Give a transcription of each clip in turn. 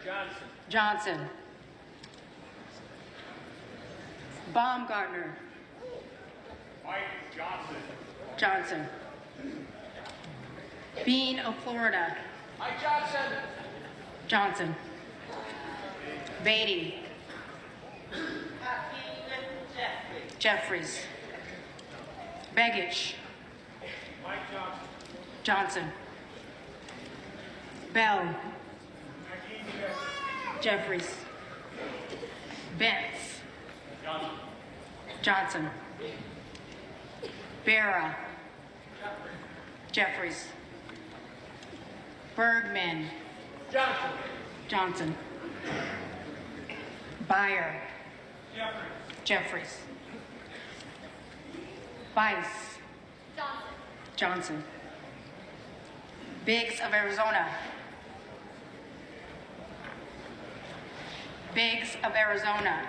Johnson. Johnson. Baumgartner. Mike Johnson. Johnson. Bean of Florida. Mike Johnson. Johnson. Beatty. Jeffries. Begich. Mike Johnson. Johnson. Bell. Jeffries. Bentz. Johnson. Johnson. Barra. Jeffries. Bergman. Johnson. Johnson. Beyer. Jeffries. Jeffries. Weiss. Johnson. Johnson. Biggs of Arizona. Biggs of Arizona.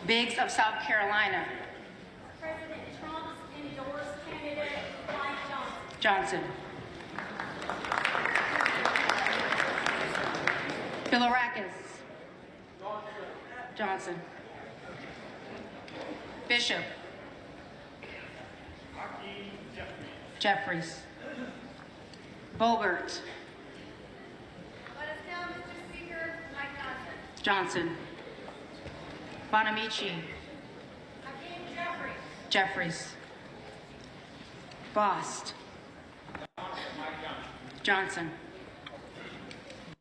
Biggs of South Carolina. President Trump's endorsed candidate, Mike Johnson. Johnson. Bilirakis. Johnson. Bishop. Jeffries. Bogert. Let us now, Mr. Speaker, Mike Johnson. Johnson. Bonamici. Hakeem Jeffries. Jeffries. Bost. Johnson.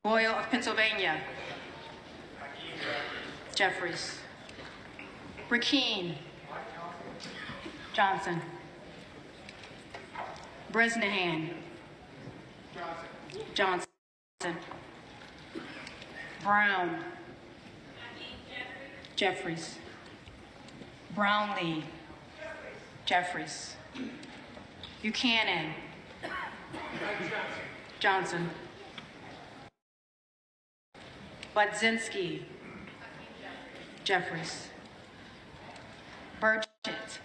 Boyle of Pennsylvania. Jeffries. Rakeen. Johnson. Bresnahan. Johnson. Brown. Jeffries. Brownlee. Jeffries. Buchanan. Johnson. Budzinski. Jeffries. Burchett.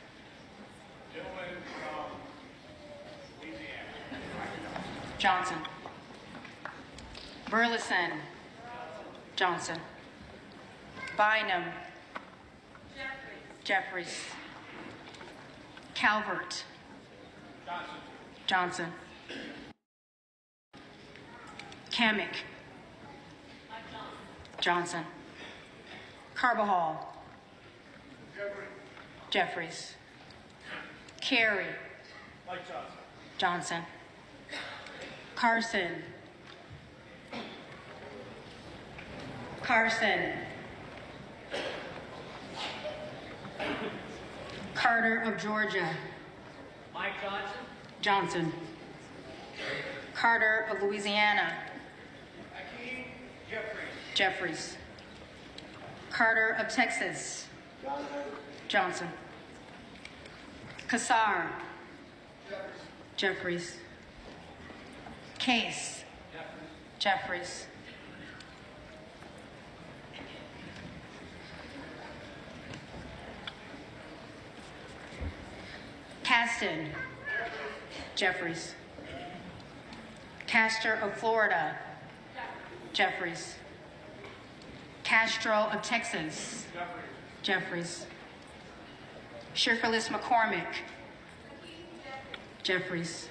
Gentleman from Louisiana. Johnson. Burleson. Johnson. Bynum. Jeffries. Calvert. Johnson. Johnson. Kamek. Johnson. Carbajal. Jeffries. Carey. Mike Johnson. Johnson. Carson. Carson. Carter of Georgia. Mike Johnson. Johnson. Carter of Louisiana. Hakeem Jeffries. Jeffries. Carter of Texas. Johnson. Kassar. Jeffries. Case. Jeffries. Caston. Jeffries. Castor of Florida. Jeffries. Castro of Texas. Jeffries. Shifferless McCormick. Jeffries.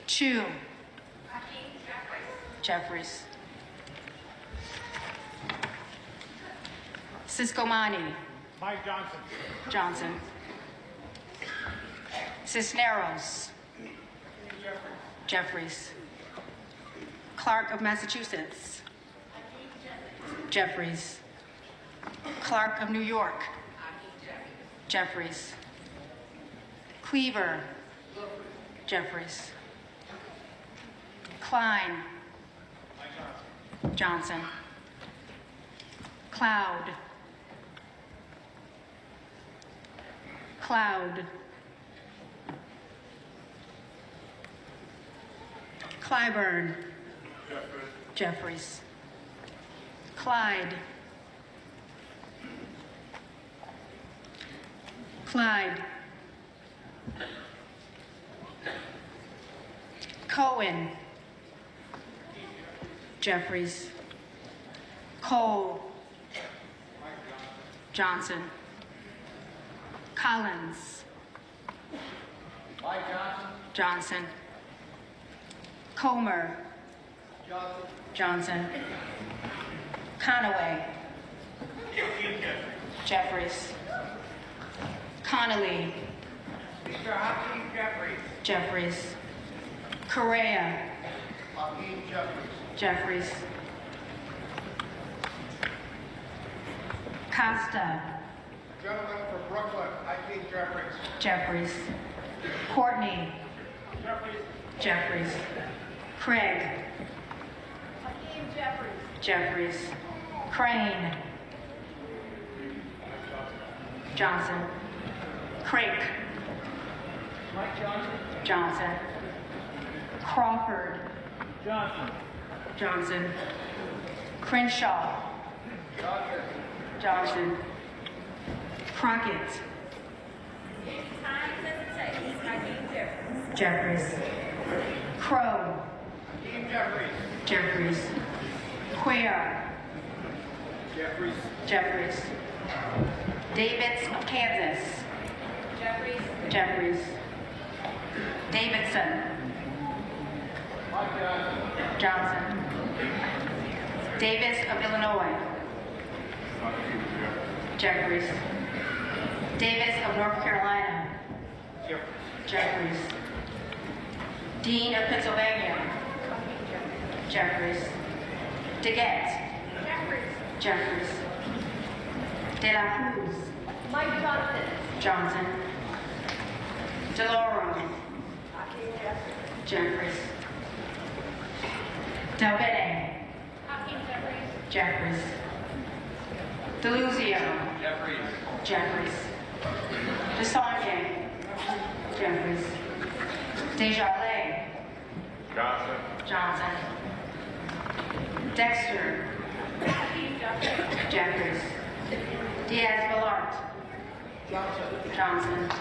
Chu. Jeffries. Ciscomani. Mike Johnson. Johnson. Cisneros. Jeffries. Clark of Massachusetts. Jeffries. Clark of New York. Jeffries. Cleaver. Jeffries. Klein. Johnson. Cloud. Cloud. Clyburn. Jeffries. Clyde. Clyde. Cohen. Jeffries. Cole. Johnson. Collins. Mike Johnson. Johnson. Comer. Johnson. Conaway. Jeffries. Connolly. Mr. Hakeem Jeffries. Jeffries. Correa. Hakeem Jeffries. Jeffries. Costa. Gentleman from Brooklyn, Hakeem Jeffries. Jeffries. Courtney. Jeffries. Jeffries. Craig. Hakeem Jeffries. Jeffries. Crane. Johnson. Crake. Mike Johnson. Johnson. Crawford. Johnson. Johnson. Crenshaw. Johnson. Johnson. Crockett. Time hesitate. Hakeem Jeffries. Jeffries. Crow. Hakeem Jeffries. Jeffries. Quare. Jeffries. Jeffries. Davids of Kansas. Jeffries. Jeffries. Davidson. Mike Johnson. Johnson. Davis of Illinois. Jeffries. Davis of North Carolina. Jeffries. Jeffries. Dean of Pennsylvania. Jeffries. DeGette. Jeffries. Jeffries. De La Cruz. Mike Johnson. Johnson. DeLauro. Hakeem Jeffries. Jeffries. Delvede. Hakeem Jeffries. Jeffries. Deluzio. Jeffries. Jeffries. DeSange. Jeffries. Desjardins. Johnson. Johnson. Dexter. Hakeem Jeffries. Jeffries. Diaz-Balart. Johnson. Johnson.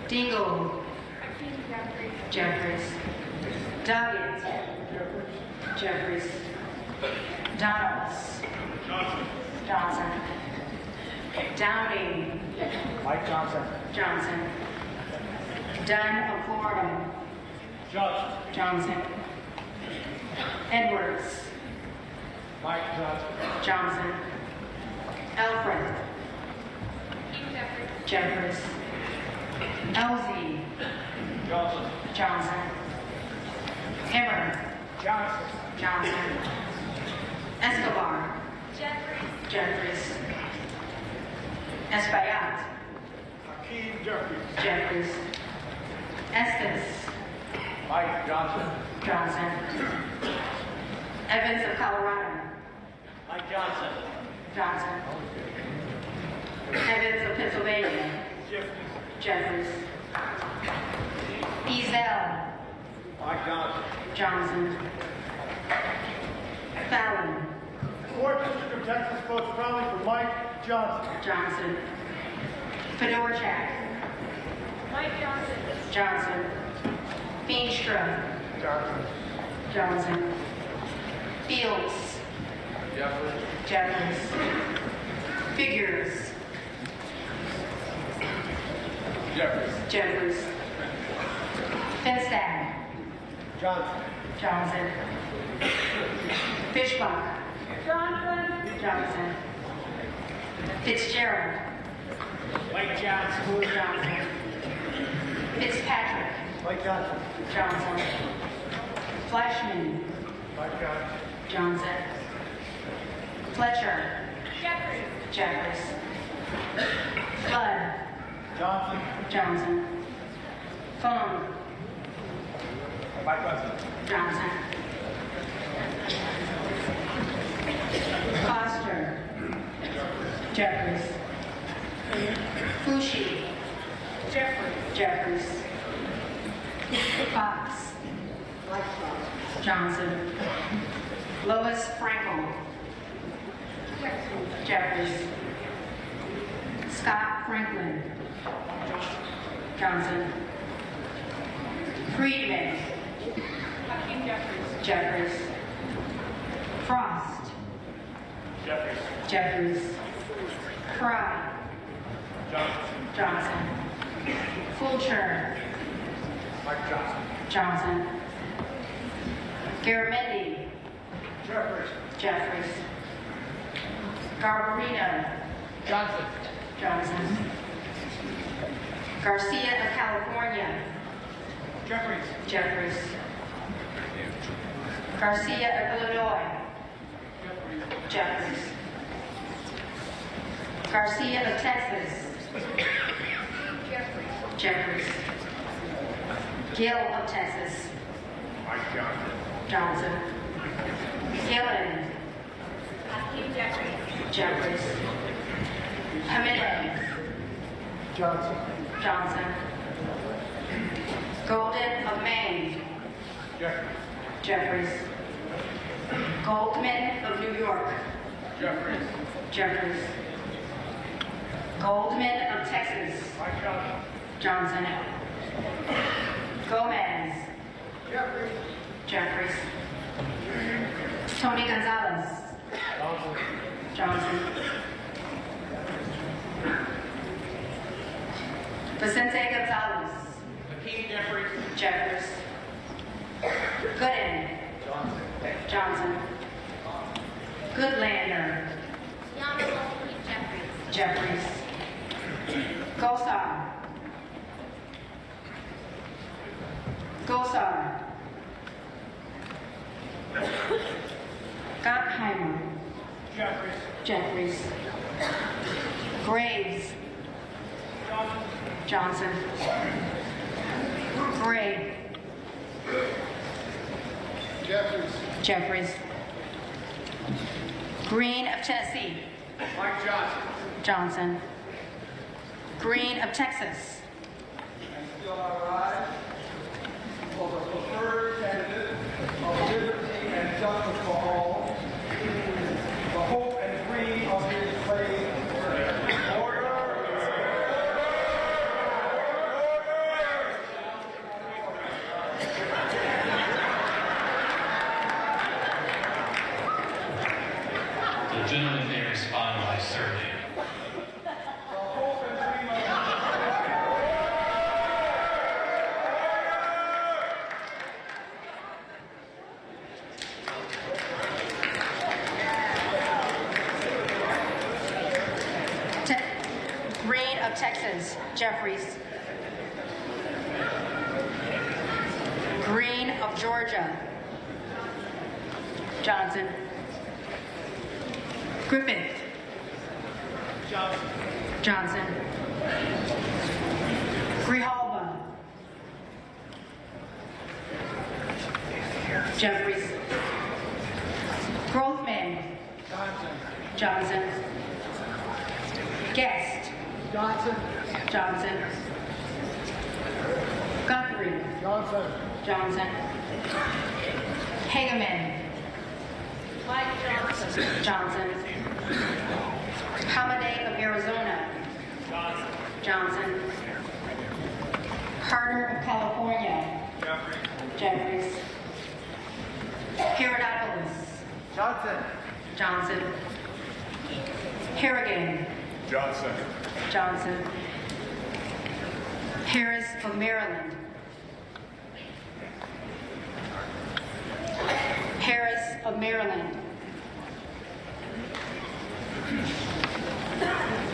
Dingle. Hakeem Jeffries. Jeffries. Duggett. Jeffries. Donalds. Johnson. Johnson. Downing. Mike Johnson. Johnson. Dunn of Florida. Johnson. Johnson. Edwards. Mike Johnson. Johnson. Alfred. Hakeem Jeffries. Jeffries. Elsie. Johnson. Johnson. Emmer. Johnson. Johnson. Escobar. Jeffries. Jeffries. Espaillat. Hakeem Jeffries. Jeffries. Estes. Mike Johnson. Johnson. Evans of Colorado. Mike Johnson. Johnson. Evans of Pennsylvania. Jeffries. Jeffries. Ezel. Mike Johnson. Johnson. Fallon. Fourth District of Texas votes strongly for Mike Johnson. Johnson. Fedorchak. Mike Johnson. Johnson. Feenstra. Johnson. Johnson. Fields. Jeffries. Jeffries. Figures. Jeffries. Jeffries. Finstad. Johnson. Johnson. Fishbach. Johnson. Johnson. Fitzgerald. Mike Johnson. Johnson. Fitzpatrick. Mike Johnson. Johnson. Flashman. Mike Johnson. Johnson. Fletcher. Jeffries. Jeffries. Flood. Johnson. Johnson. Fung. Mike Johnson. Johnson. Foster. Jeffries. Fushi. Jeffries. Fox. Johnson. Lois Frankel. Jeffries. Scott Franklin. Johnson. Friedman. Jeffries. Frost. Jeffries. Jeffries. Fry. Johnson. Johnson. Fulcher. Mike Johnson. Johnson. Garamendi. Jeffries. Jeffries. Garbarino. Johnson. Johnson. Garcia of California. Jeffries. Jeffries. Garcia of Illinois. Jeffries. Garcia of Texas. Jeffries. Gill of Texas. Mike Johnson. Johnson. Gillen. Hakeem Jeffries. Jeffries. Jimenez. Johnson. Johnson. Golden of Maine. Jeffries. Jeffries. Goldman of New York. Jeffries. Jeffries. Goldman of Texas. Mike Johnson. Johnson. Gomez. Jeffries. Jeffries. Tony Gonzalez. Johnson. Johnson. Vicente Gonzalez. Hakeem Jeffries. Jeffries. Gooden. Johnson. Johnson. Goodlander. Yamamoto Jeffries. Jeffries. Gosar. Gosar. Gottheimer. Jeffries. Jeffries. Graves. Johnson. Johnson. Gray. Jeffries. Jeffries. Green of Tennessee. Mike Johnson. Johnson. Green of Texas. And still I rise for the preferred candidate of liberty and justice for all, the hope and dream of his faith. Order! The gentleman may respond by surname. The hope and dream of Green of Texas. Jeffries. Green of Georgia. Johnson. Griffith. Johnson. Johnson. Grijalba. Jeffries. Grothman. Johnson. Johnson. Guest. Johnson. Johnson. Guthrie. Johnson. Johnson. Hageman. Mike Johnson. Johnson. Hamadeh of Arizona. Johnson. Johnson. Harder of California. Jeffries. Jeffries. Herodopoulos. Johnson. Johnson. Harrigan. Johnson. Johnson. Harris of Maryland. Harris of Maryland.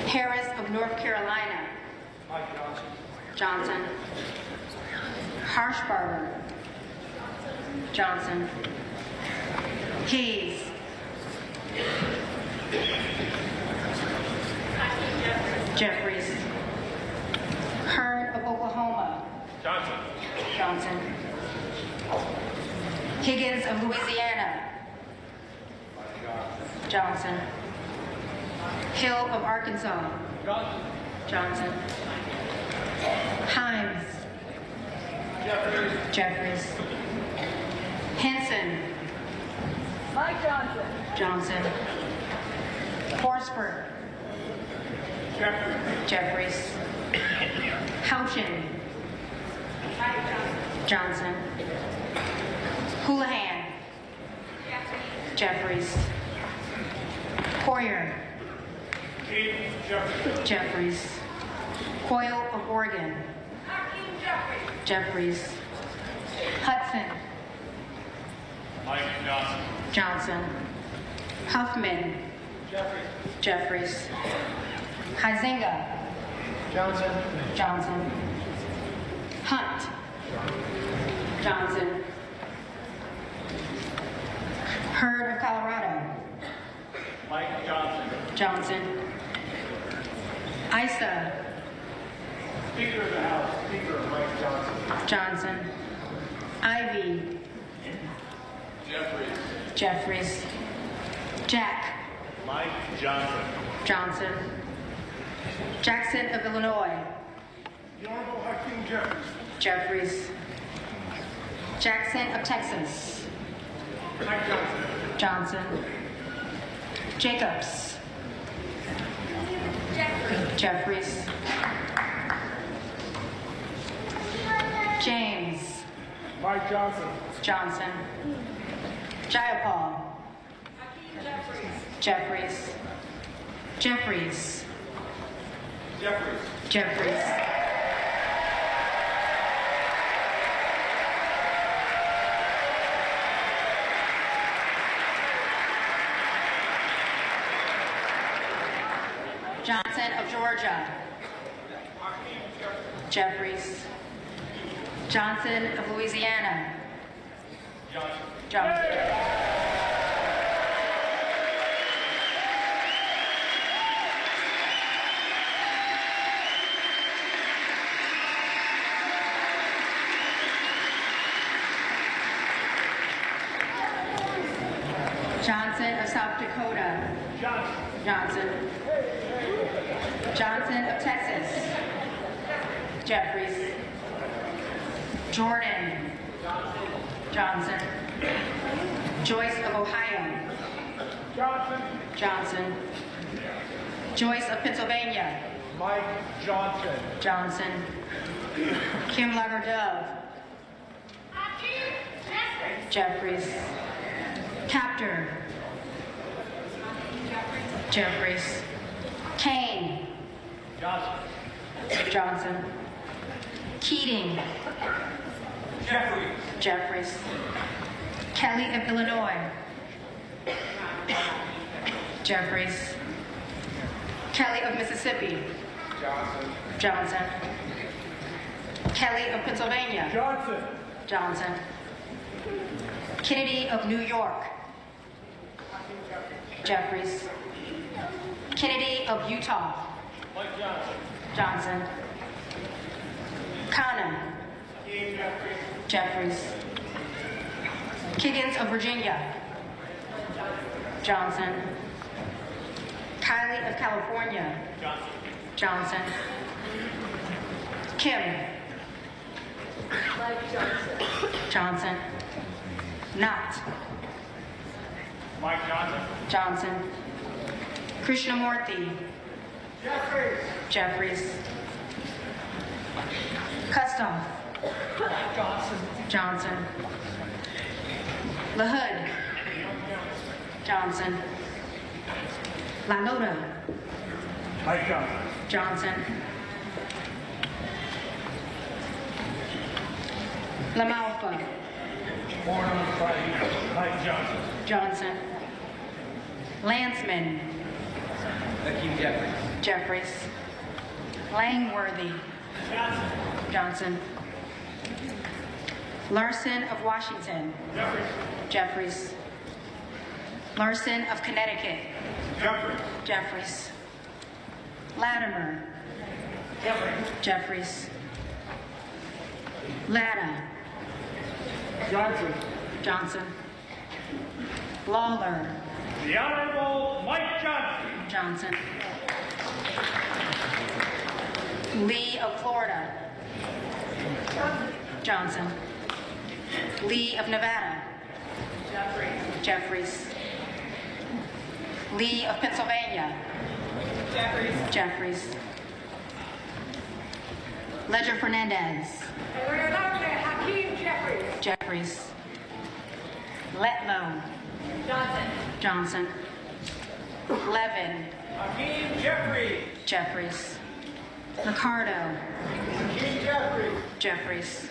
Harris of North Carolina. Mike Johnson. Johnson. Harshbarger. Johnson. Hayes. Jeffries. Hearn of Oklahoma. Johnson. Johnson. Higgins of Louisiana. Johnson. Hill of Arkansas. Johnson. Johnson. Himes. Jeffries. Jeffries. Henson. Mike Johnson. Johnson. Horsford. Jeffries. Jeffries. Houchin. Mike Johnson. Johnson. Houlihan. Jeffries. Hoyer. Keith Jeffries. Jeffries. Coyle of Oregon. Hakeem Jeffries. Jeffries. Hudson. Mike Johnson. Johnson. Huffman. Jeffries. Huizinga. Johnson. Johnson. Hunt. Johnson. Hurd of Colorado. Mike Johnson. Johnson. Isa. Speaker of the House. Speaker Mike Johnson. Johnson. Ivy. Jeffries. Jeffries. Jack. Mike Johnson. Johnson. Jackson of Illinois. The Honorable Hakeem Jeffries. Jeffries. Jackson of Texas. Mike Johnson. Johnson. Jacobs. Jeffries. James. Mike Johnson. Johnson. Jayapal. Jeffries. Jeffries. Jeffries. Johnson of Georgia. Jeffries. Johnson of Louisiana. Johnson. Johnson of South Dakota. Johnson. Johnson of Texas. Jeffries. Jordan. Johnson. Joyce of Ohio. Johnson. Joyce of Pennsylvania. Mike Johnson. Johnson. Kim Lagerdove. Hakeem Jeffries. Jeffries. Captor. Jeffries. Kane. Johnson. Keating. Jeffries. Kelly of Illinois. Jeffries. Kelly of Mississippi. Johnson. Kelly of Pennsylvania. Johnson. Kennedy of New York. Jeffries. Kennedy of Utah. Johnson. Kana. Jeffries. Kiggins of Virginia. Johnson. Kylie of California. Johnson. Kim. Johnson. Knott. Mike Johnson. Johnson. Krishnamurthy. Jeffries. Kustoff. Johnson. LaHood. Johnson. LaLota. Mike Johnson. Johnson. LaMalfa. Born on Friday. Mike Johnson. Johnson. Lanceman. Hakeem Jeffries. Jeffries. Langworthy. Johnson. Larson of Washington. Jeffries. Larson of Connecticut. Jeffries. Latimer. Jeffries. Latta. Johnson. Lawler. The Honorable Mike Johnson. Johnson. Lee of Florida. Johnson. Lee of Nevada. Jeffries. Lee of Pennsylvania. Jeffries. Ledger Fernandez. And we're elected Hakeem Jeffries. Jeffries. Letlow. Johnson. Johnson. Levin. Hakeem Jeffries. Jeffries. Ricardo. Hakeem Jeffries. Jeffries.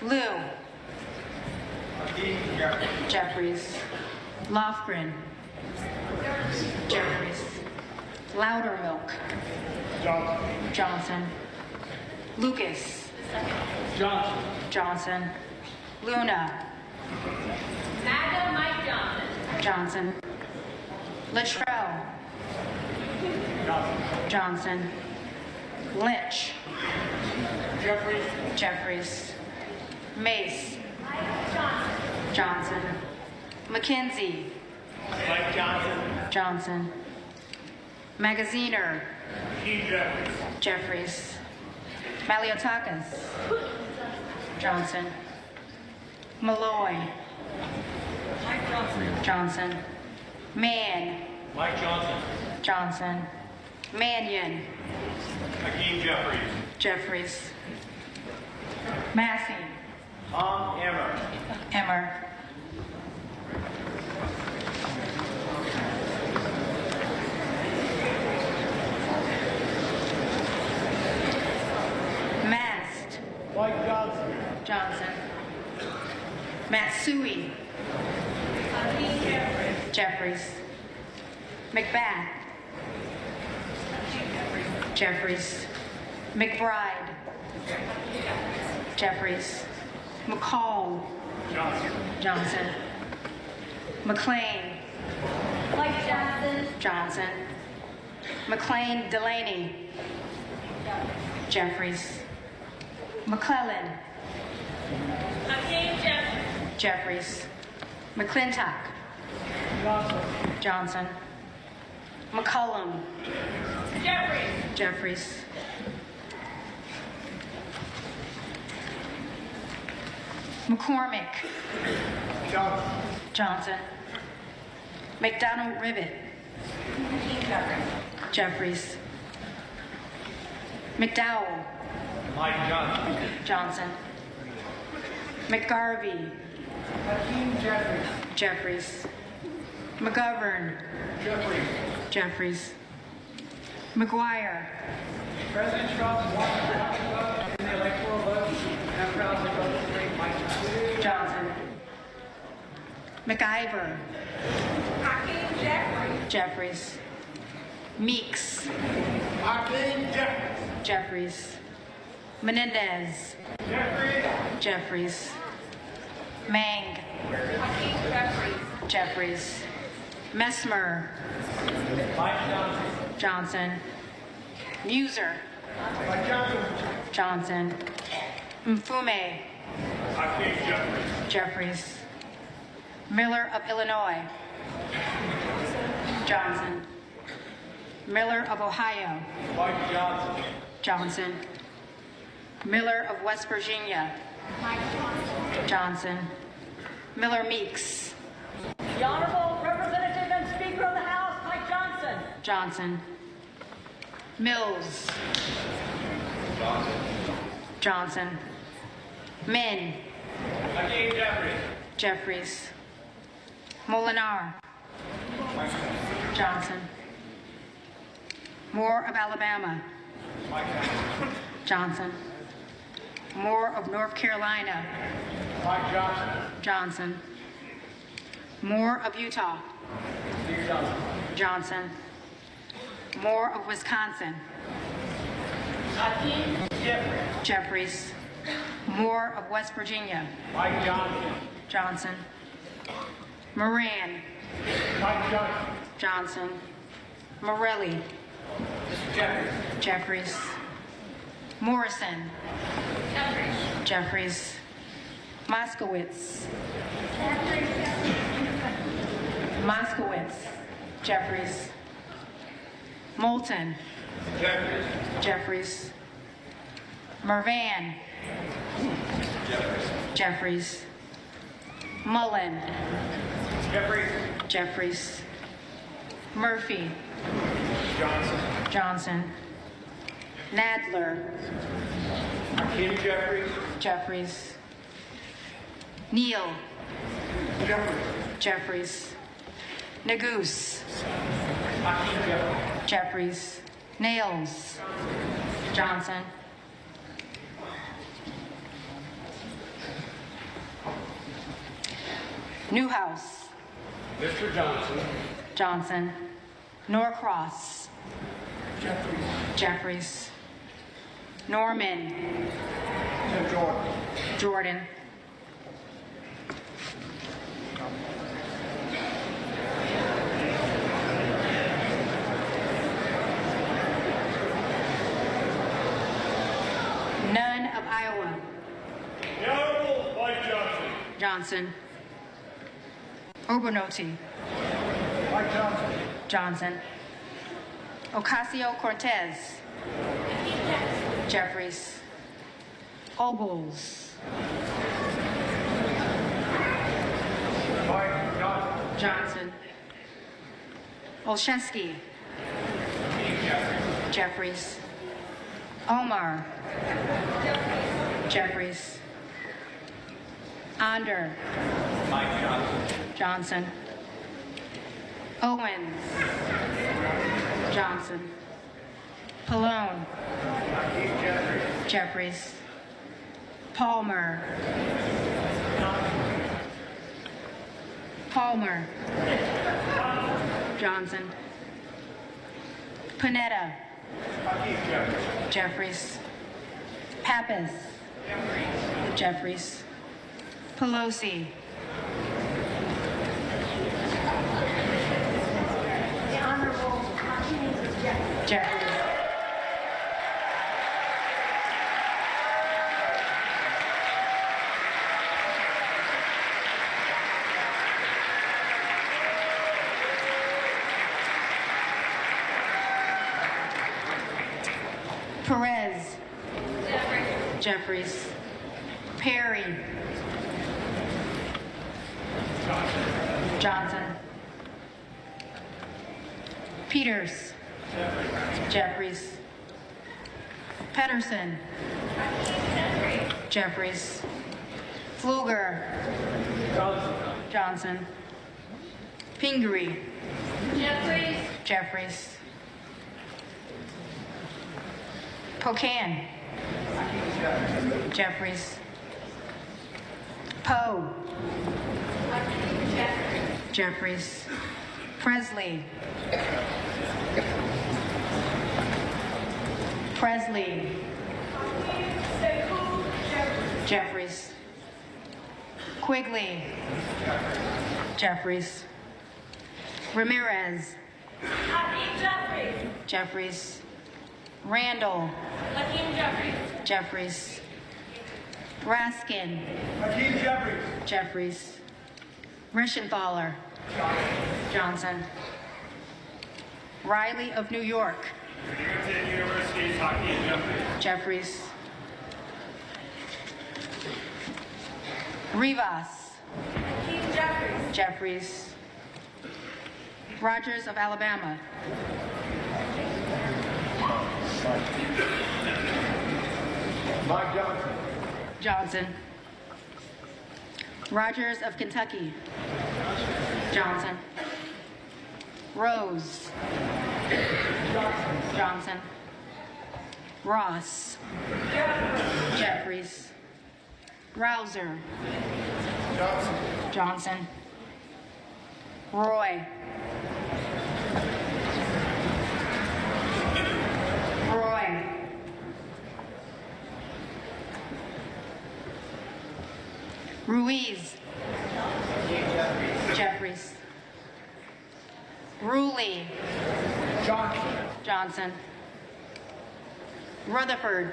Liu. Hakeem Jeffries. Jeffries. Lofgren. Jeffries. Loudermilk. Johnson. Johnson. Lucas. Johnson. Johnson. Luna. Magna Mike Johnson. Johnson. Latrell. Johnson. Lynch. Jeffries. Jeffries. Mace. Mike Johnson. Johnson. McKenzie. Mike Johnson. Johnson. Magaziner. Hakeem Jeffries. Jeffries. Maliotakis. Johnson. Malloy. Mike Johnson. Johnson. Mann. Mike Johnson. Johnson. Mannion. Hakeem Jeffries. Jeffries. Massey. Tom Emmer. Emmer. Mast. Mike Johnson. Johnson. Matsui. Hakeem Jeffries. Jeffries. Macbeth. Jeffries. McBride. Jeffries. McCall. Johnson. Johnson. McLean. Mike Johnson. Johnson. McLean Delaney. Jeffries. McClellan. Hakeem Jeffries. Jeffries. McClintock. Johnson. McCullum. Jeffries. Jeffries. McCormick. Johnson. Johnson. McDonald Rivet. Hakeem Jeffries. Jeffries. McDowell. Mike Johnson. Johnson. McGarvey. Hakeem Jeffries. Jeffries. McGovern. Jeffries. Jeffries. McGuire. President Trump won in the electoral vote. I'm proud to represent Mike Johnson. Johnson. McIver. Hakeem Jeffries. Jeffries. Meeks. Hakeem Jeffries. Jeffries. Menendez. Jeffries. Jeffries. Mang. Hakeem Jeffries. Jeffries. Messmer. Mike Johnson. Johnson. Muser. Mike Johnson. Johnson. Mfume. Hakeem Jeffries. Jeffries. Miller of Illinois. Johnson. Miller of Ohio. Mike Johnson. Johnson. Miller of West Virginia. Mike Johnson. Johnson. Miller Meeks. The Honorable Representative and Speaker of the House, Mike Johnson. Johnson. Mills. Johnson. Min. Hakeem Jeffries. Jeffries. Molinar. Johnson. Moore of Alabama. Mike Johnson. Johnson. Moore of North Carolina. Mike Johnson. Johnson. Moore of Utah. Steve Johnson. Johnson. Moore of Wisconsin. Hakeem Jeffries. Jeffries. Moore of West Virginia. Mike Johnson. Johnson. Moran. Mike Johnson. Johnson. Morelli. Jeffries. Jeffries. Morrison. Jeffries. Moskowitz. Moskowitz. Jeffries. Moulton. Jeffries. Jeffries. Mervan. Jeffries. Jeffries. Mullen. Jeffries. Jeffries. Murphy. Johnson. Johnson. Nadler. Hakeem Jeffries. Jeffries. Neal. Jeffries. Nagoose. Jeffries. Nails. Johnson. Newhouse. Mr. Johnson. Johnson. Norcross. Jeffries. Norman. Jordan. None of Iowa. The Honorable Mike Johnson. Johnson. Obernolte. Mike Johnson. Johnson. Ocasio-Cortez. Jeffries. Ogles. Mike Johnson. Johnson. Olszewski. Jeffries. Omar. Jeffries. Onder. Mike Johnson. Johnson. Owens. Johnson. Pallone. Jeffries. Palmer. Palmer. Johnson. Panetta. Jeffries. Pappas. Jeffries. Pelosi. The Honorable Jeffries. Perez. Jeffries. Perry. Johnson. Peters. Jeffries. Pedersen. Jeffries. Pfluger. Johnson. Pingree. Jeffries. Pocan. Jeffries. Poe. Jeffries. Presley. Presley. Jeffries. Quigley. Jeffries. Ramirez. Jeffries. Randall. Jeffries. Raskin. Hakeem Jeffries. Jeffries. Reschenthaler. Johnson. Riley of New York. Virginia University's Hakeem Jeffries. Jeffries. Rivas. Jeffries. Rogers of Alabama. Mike Johnson. Johnson. Rogers of Kentucky. Johnson. Rose. Johnson. Ross. Jeffries. Rouser. Johnson. Roy. Roy. Ruiz. Jeffries. Ruley. Johnson. Rutherford.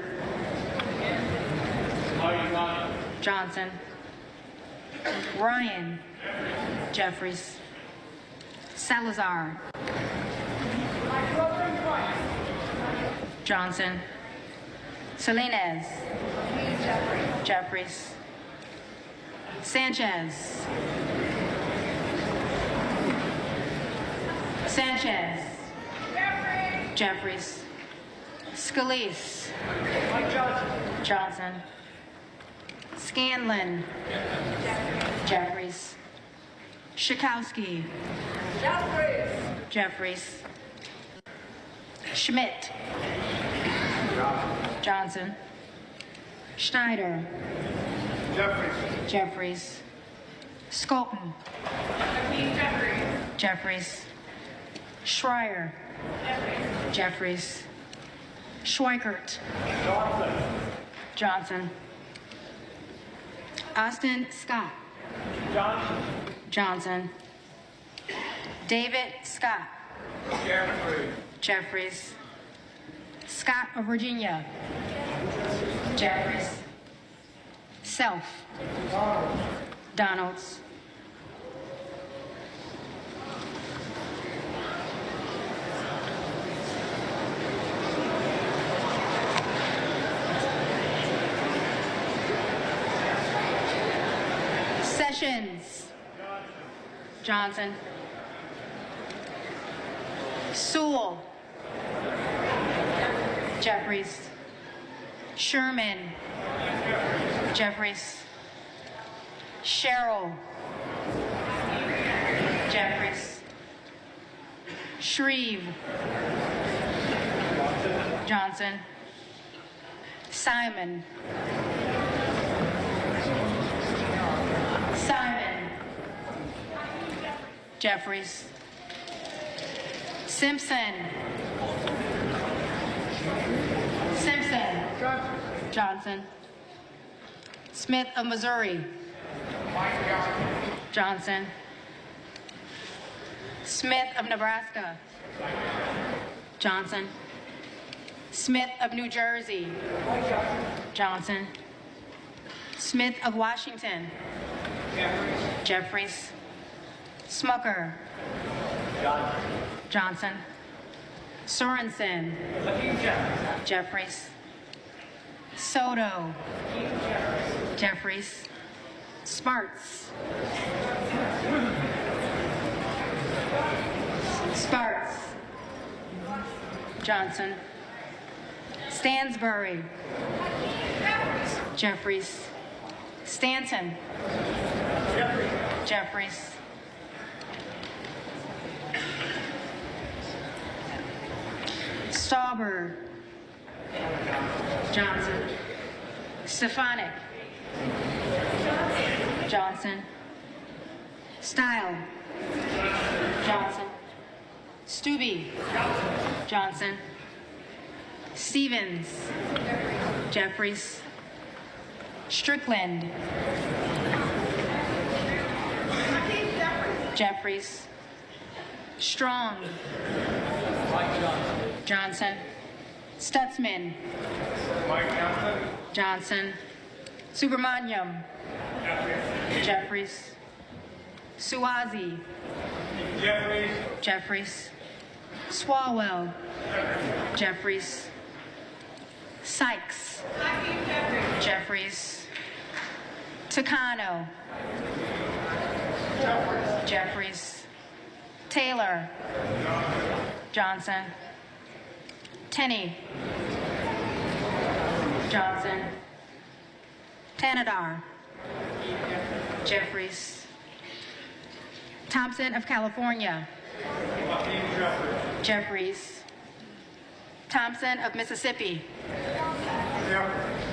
Johnson. Ryan. Jeffries. Salazar. Johnson. Salinas. Jeffries. Sanchez. Sanchez. Jeffries. Scalise. Johnson. Scanlon. Jeffries. Schakowsky. Jeffries. Schmidt. Johnson. Schneider. Jeffries. Skolton. Jeffries. Schreier. Jeffries. Schweikert. Johnson. Austin Scott. Johnson. David Scott. Jeffries. Scott of Virginia. Jeffries. Self. Donalds. Sessions. Johnson. Sewell. Jeffries. Sherman. Jeffries. Sherrill. Jeffries. Shreve. Johnson. Simon. Simon. Jeffries. Simpson. Simpson. Johnson. Smith of Missouri. Johnson. Smith of Nebraska. Johnson. Smith of New Jersey. Johnson. Smith of Washington. Jeffries. Smucker. Johnson. Sorensen. Jeffries. Soto. Jeffries. Sparts. Sparts. Johnson. Stansbury. Jeffries. Stanton. Jeffries. Stauber. Johnson. Stefanik. Johnson. Style. Johnson. Stubbe. Johnson. Stevens. Jeffries. Strickland. Jeffries. Strong. Johnson. Stutzman. Johnson. Subramaniam. Jeffries. Suozzi. Jeffries. Swalwell. Jeffries. Sykes. Jeffries. Tucano. Jeffries. Taylor. Johnson. Tenney. Johnson. Tanadar. Jeffries. Thompson of California. Jeffries. Thompson of Mississippi.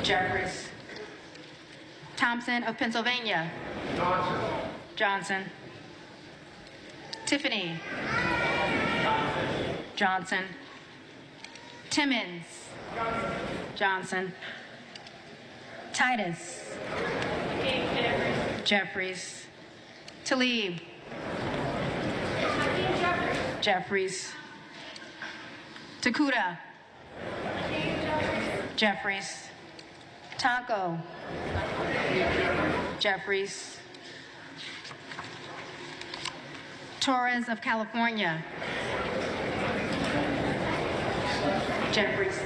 Jeffries. Thompson of Pennsylvania. Johnson. Tiffany. Johnson. Timmons. Johnson. Titus. Jeffries. Talib. Jeffries. Takuda. Jeffries. Tonko. Jeffries. Torres of California. Jeffries.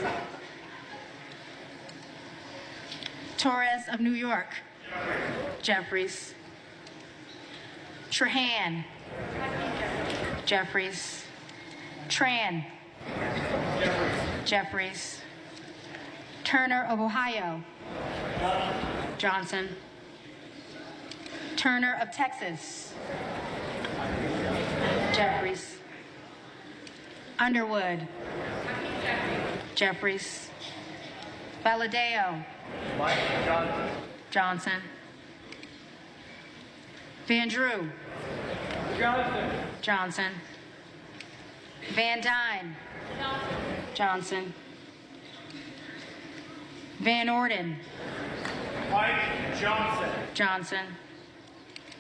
Torres of New York. Jeffries. Trahan. Jeffries. Tran. Jeffries. Turner of Ohio. Johnson. Turner of Texas. Jeffries. Underwood. Jeffries. Valadeo. Mike Johnson. Johnson. Van Drew. Johnson. Johnson. Van Dyne. Johnson. Van Orden. Mike Johnson. Johnson.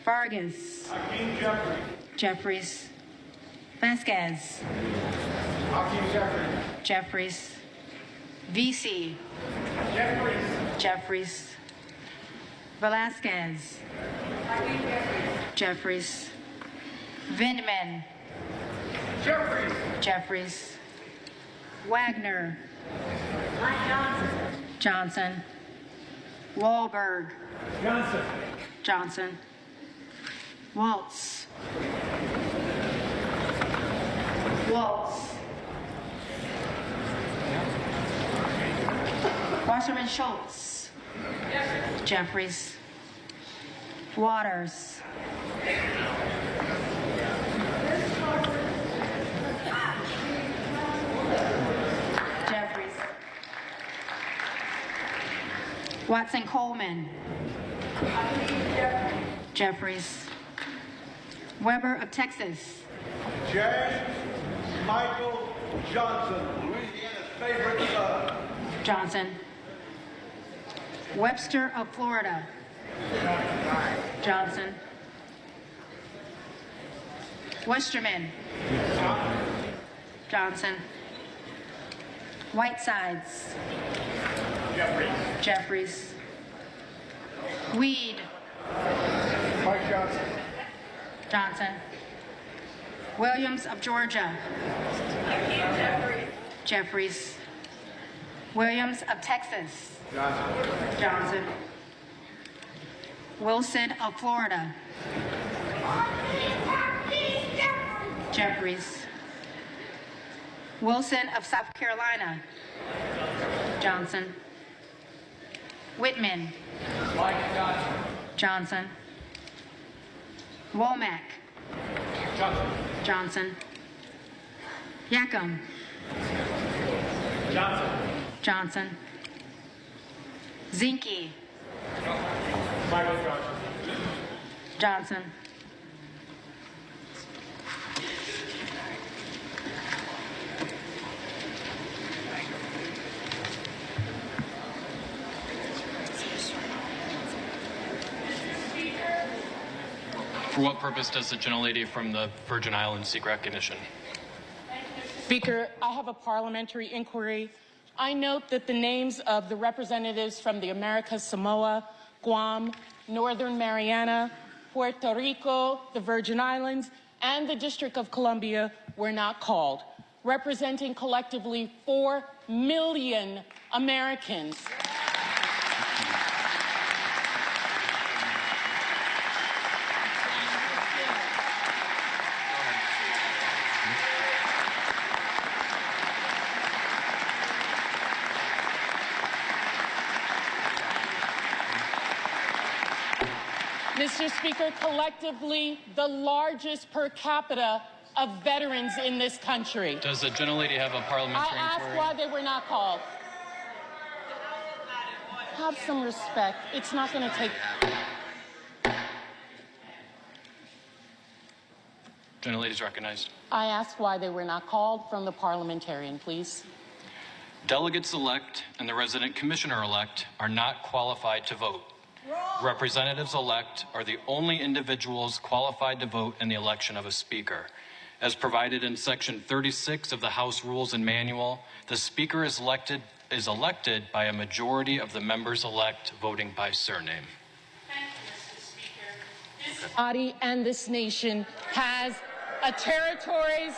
Vargas. Hakeem Jeffrey. Jeffries. Vasquez. Hakeem Jeffrey. Jeffries. VC. Jeffries. Jeffries. Velasquez. Jeffries. Vindman. Jeffries. Jeffries. Wagner. Johnson. Wahlberg. Johnson. Johnson. Waltz. Waltz. Wasserman Schultz. Jeffries. Waters. Jeffries. Watson Coleman. Jeffries. Weber of Texas. James Michael Johnson. Louisiana's favorite son. Johnson. Webster of Florida. Johnson. Westerman. Johnson. Whitesides. Jeffries. Jeffries. Weed. Mike Johnson. Johnson. Williams of Georgia. Jeffries. Williams of Texas. Johnson. Wilson of Florida. Jeffries. Wilson of South Carolina. Johnson. Whitman. Mike Johnson. Johnson. Womack. Johnson. Johnson. Yackham. Johnson. Johnson. Zinke. Michael Johnson. Johnson. For what purpose does the gentlelady from the Virgin Islands seek recognition? Speaker, I have a parliamentary inquiry. I note that the names of the representatives from the Americas, Samoa, Guam, Northern Mariana, Puerto Rico, the Virgin Islands, and the District of Columbia were not called, representing collectively 4 million Americans. Mr. Speaker, collectively the largest per capita of veterans in this country. Does the gentlelady have a parliamentary I asked inquiry? why they were not called. Have some respect. It's not going to take... Gentlelady is recognized. I asked why they were not called from the parliamentarian, please. Delegates-elect and the resident commissioner-elect are not qualified to vote. Representatives-elect are the only individuals qualified to vote in the election of a speaker. As provided in Section 36 of the House Rules and Manual, the speaker is elected by a majority of the members-elect voting by surname. Thank you, Mr. Speaker. This body and this nation has a territories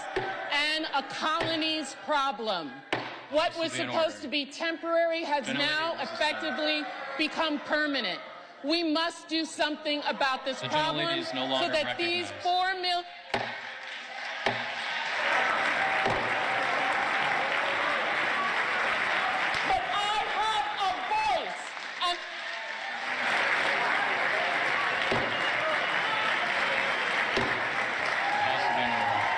and a colonies problem. What was supposed to be temporary has now effectively become permanent. We must do something about this problem so that these 4 million... But I have a voice, and... House of Honorable.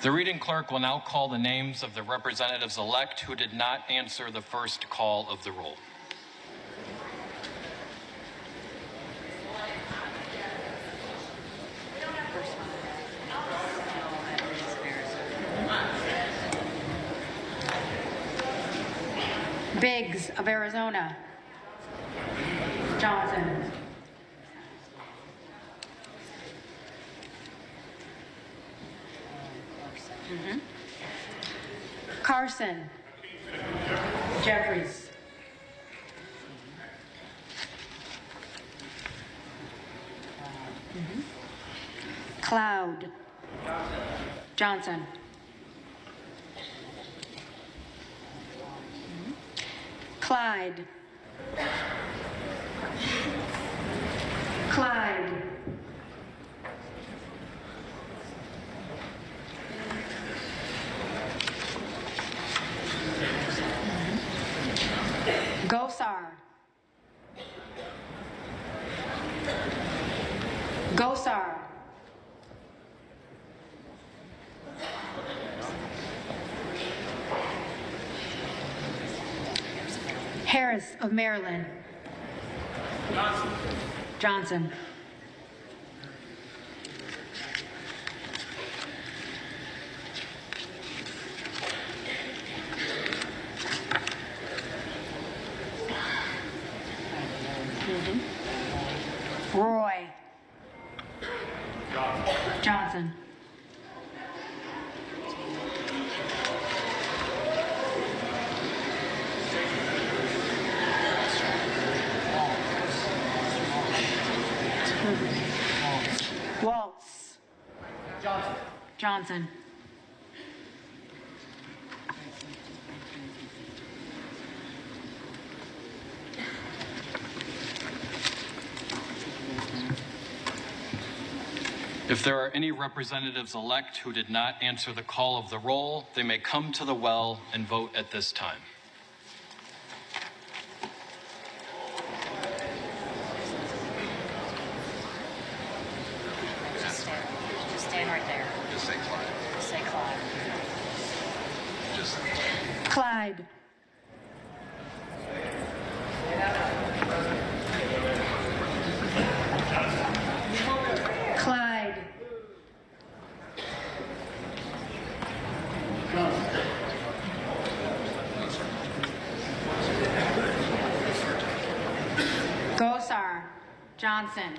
The reading clerk will now call the names of the representatives-elect who did not answer the first call of the roll. Biggs of Arizona. Johnson. Carson. Jeffries. Cloud. Johnson. Clyde. Clyde. Gosar. Gosar. Harris of Maryland. Johnson. Roy. Johnson. Waltz. Johnson. If there are any representatives-elect who did not answer the call of the roll, they may come to the well and vote at this time. Just stand right there. Just say Clyde. Just say Clyde. Just Clyde. Clyde. Gosar. Johnson.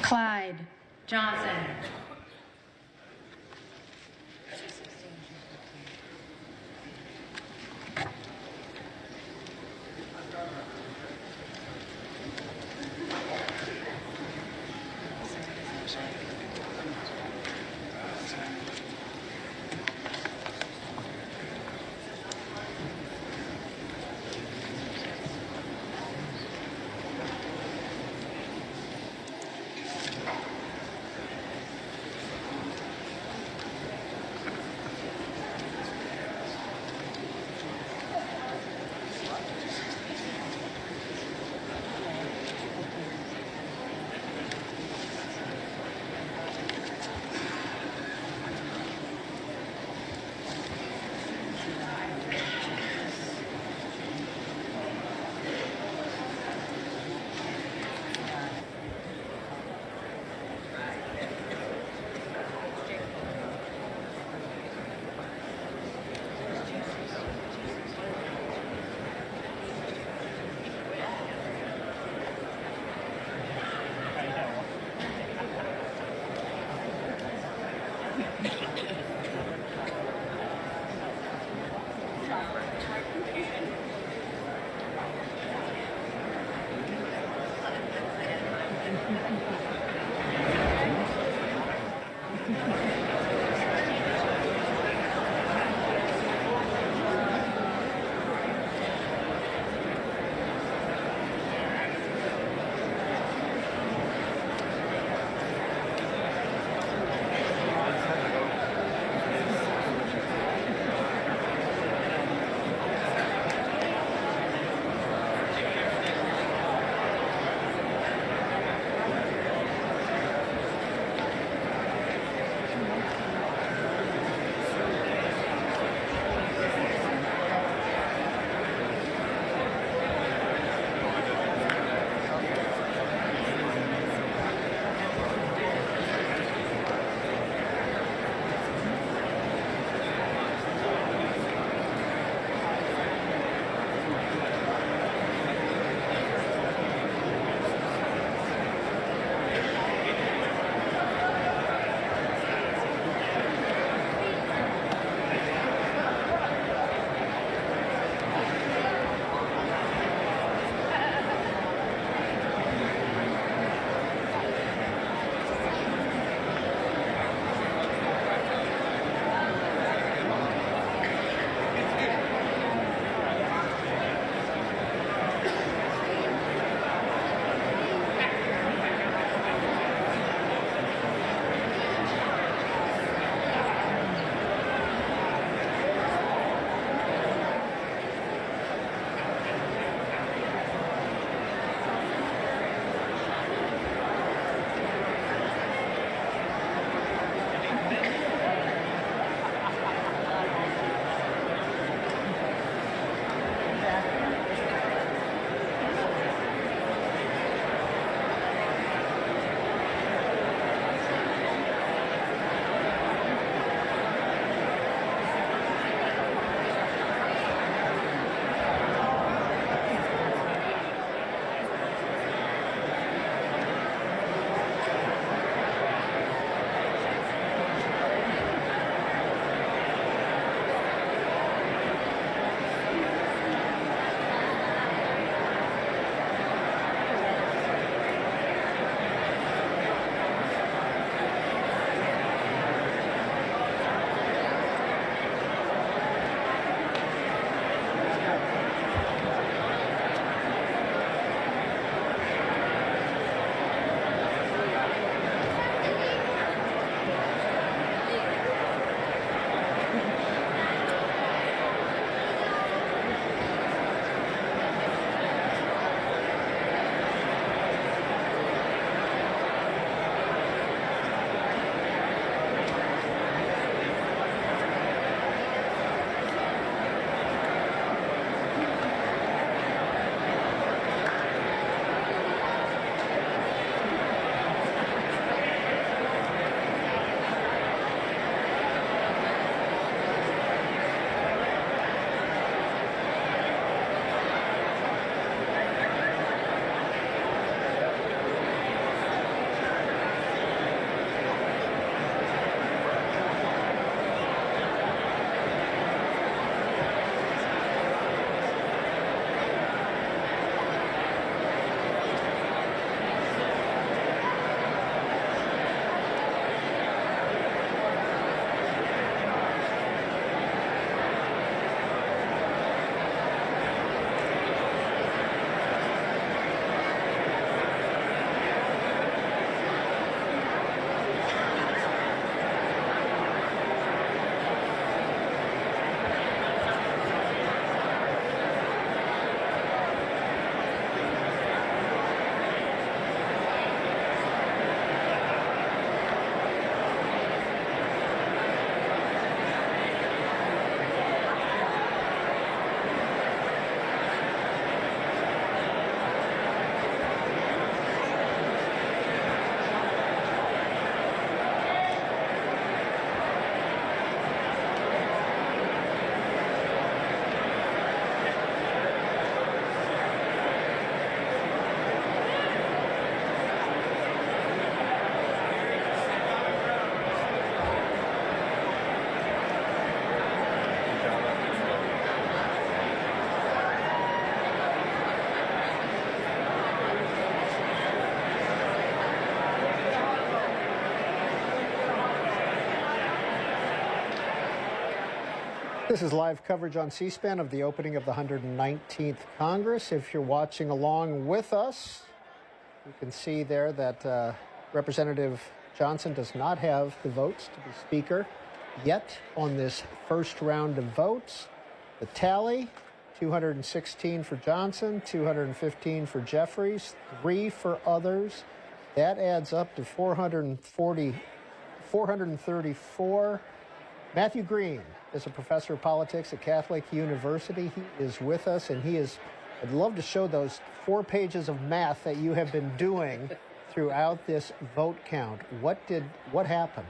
Clyde. Johnson. This is live coverage on C-SPAN of the opening of the 119th Congress. If you're watching along with us, you can see there that Representative Johnson does not have the votes to be Speaker yet on this first round of votes. The tally, 216 for Johnson, 215 for Jeffries, 3 for others. That adds up to 434. Matthew Green is a professor of politics at Catholic University. He is with us, and I'd love to show those 4 pages of math that you have been doing throughout this vote count. What happened?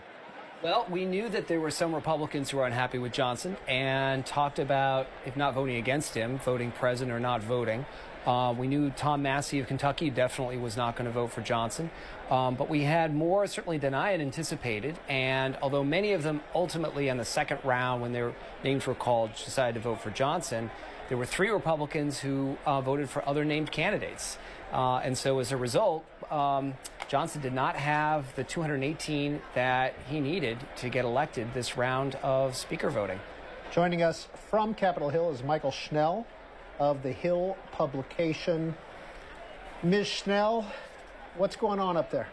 Well, we knew that there were some Republicans who were unhappy with Johnson and talked about, if not voting against him, voting present or not voting. We knew Tom Massey of Kentucky definitely was not going to vote for Johnson. But we had more, certainly, than I had anticipated. And although many of them ultimately in the second round, when their names were called, decided to vote for Johnson, there were 3 Republicans who voted for other named candidates. And so as a result, Johnson did not have the 218 that he needed to get elected this round of Speaker voting. Joining us from Capitol Hill is Michael Schnell of the Hill publication. Ms. Schnell, what's going on up there?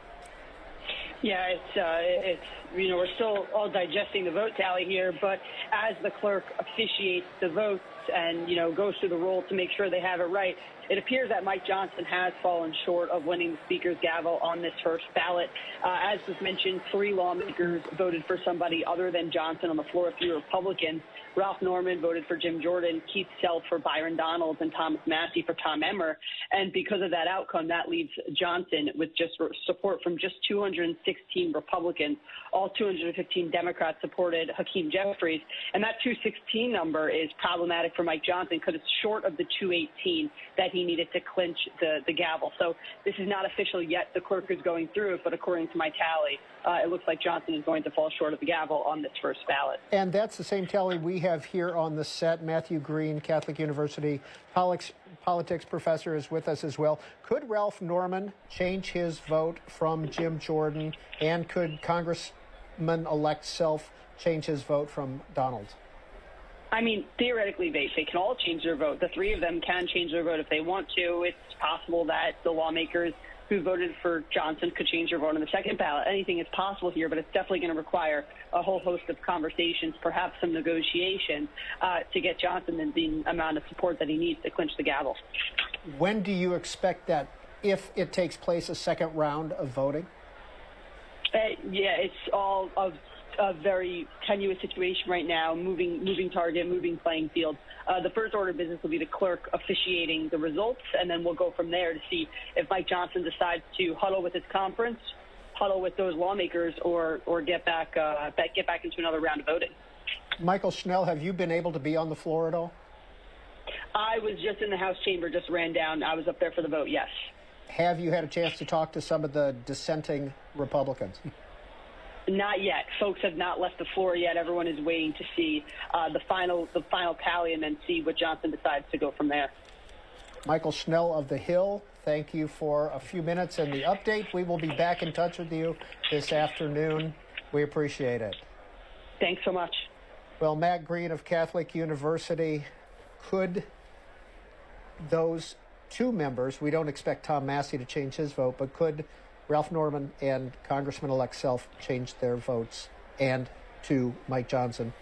Yeah, it's we're still all digesting the vote tally here, but as the clerk officiates the votes and, goes through the roll to make sure they have it right, it appears that Mike Johnson has fallen short of winning the Speaker's gavel on this first ballot. As was mentioned, 3 lawmakers voted for somebody other than Johnson on the floor, 3 Republicans. Ralph Norman voted for Jim Jordan, Keith Self for Byron Donalds, and Thomas Massey for Tom Emmer. And because of that outcome, that leaves Johnson with just support from just 216 Republicans. All 215 Democrats supported Hakeem Jeffries. And that 216 number is problematic for Mike Johnson because it's short of the 218 that he needed to clinch the gavel. So this is not official yet. The clerk is going through it, but according to my tally, it looks like Johnson is going to fall short of the gavel on this first ballot. And that's the same tally we have here on the set. Matthew Green, Catholic University politics professor, is with us as well. Could Ralph Norman change his vote from Jim Jordan, and could Congressman-elect Self change his vote from Donald? I mean, theoretically, they can all change their vote. The 3 of them can change their vote if they want to. It's possible that the lawmakers who voted for Johnson could change their vote on the second ballot. Anything is possible here, but it's definitely going to require a whole host of conversations, perhaps some negotiation, to get Johnson the amount of support that he needs to clinch the gavel. When do you expect that, if it takes place, a second round of voting? Yeah, it's all of a very tenuous situation right now, moving target, moving playing field. The first order of business will be the clerk officiating the results, and then we'll go from there to see if Mike Johnson decides to huddle with his conference, huddle with those lawmakers, or get back into another round of voting. Michael Schnell, have you been able to be on the floor at all? I was just in the House chamber, just ran down. I was up there for the vote, yes. Have you had a chance to talk to some of the dissenting Republicans? Not yet. Folks have not left the floor yet. Everyone is waiting to see the final tally and then see what Johnson decides to go from there. Michael Schnell of the Hill, thank you for a few minutes and the update. We will be back in touch with you this afternoon. We appreciate it. Thanks so much. Well, Matt Green of Catholic University, could those 2 members, we don't expect Tom Massey to change his vote, but could Ralph Norman and Congressman-elect Self change their votes and to Mike Johnson?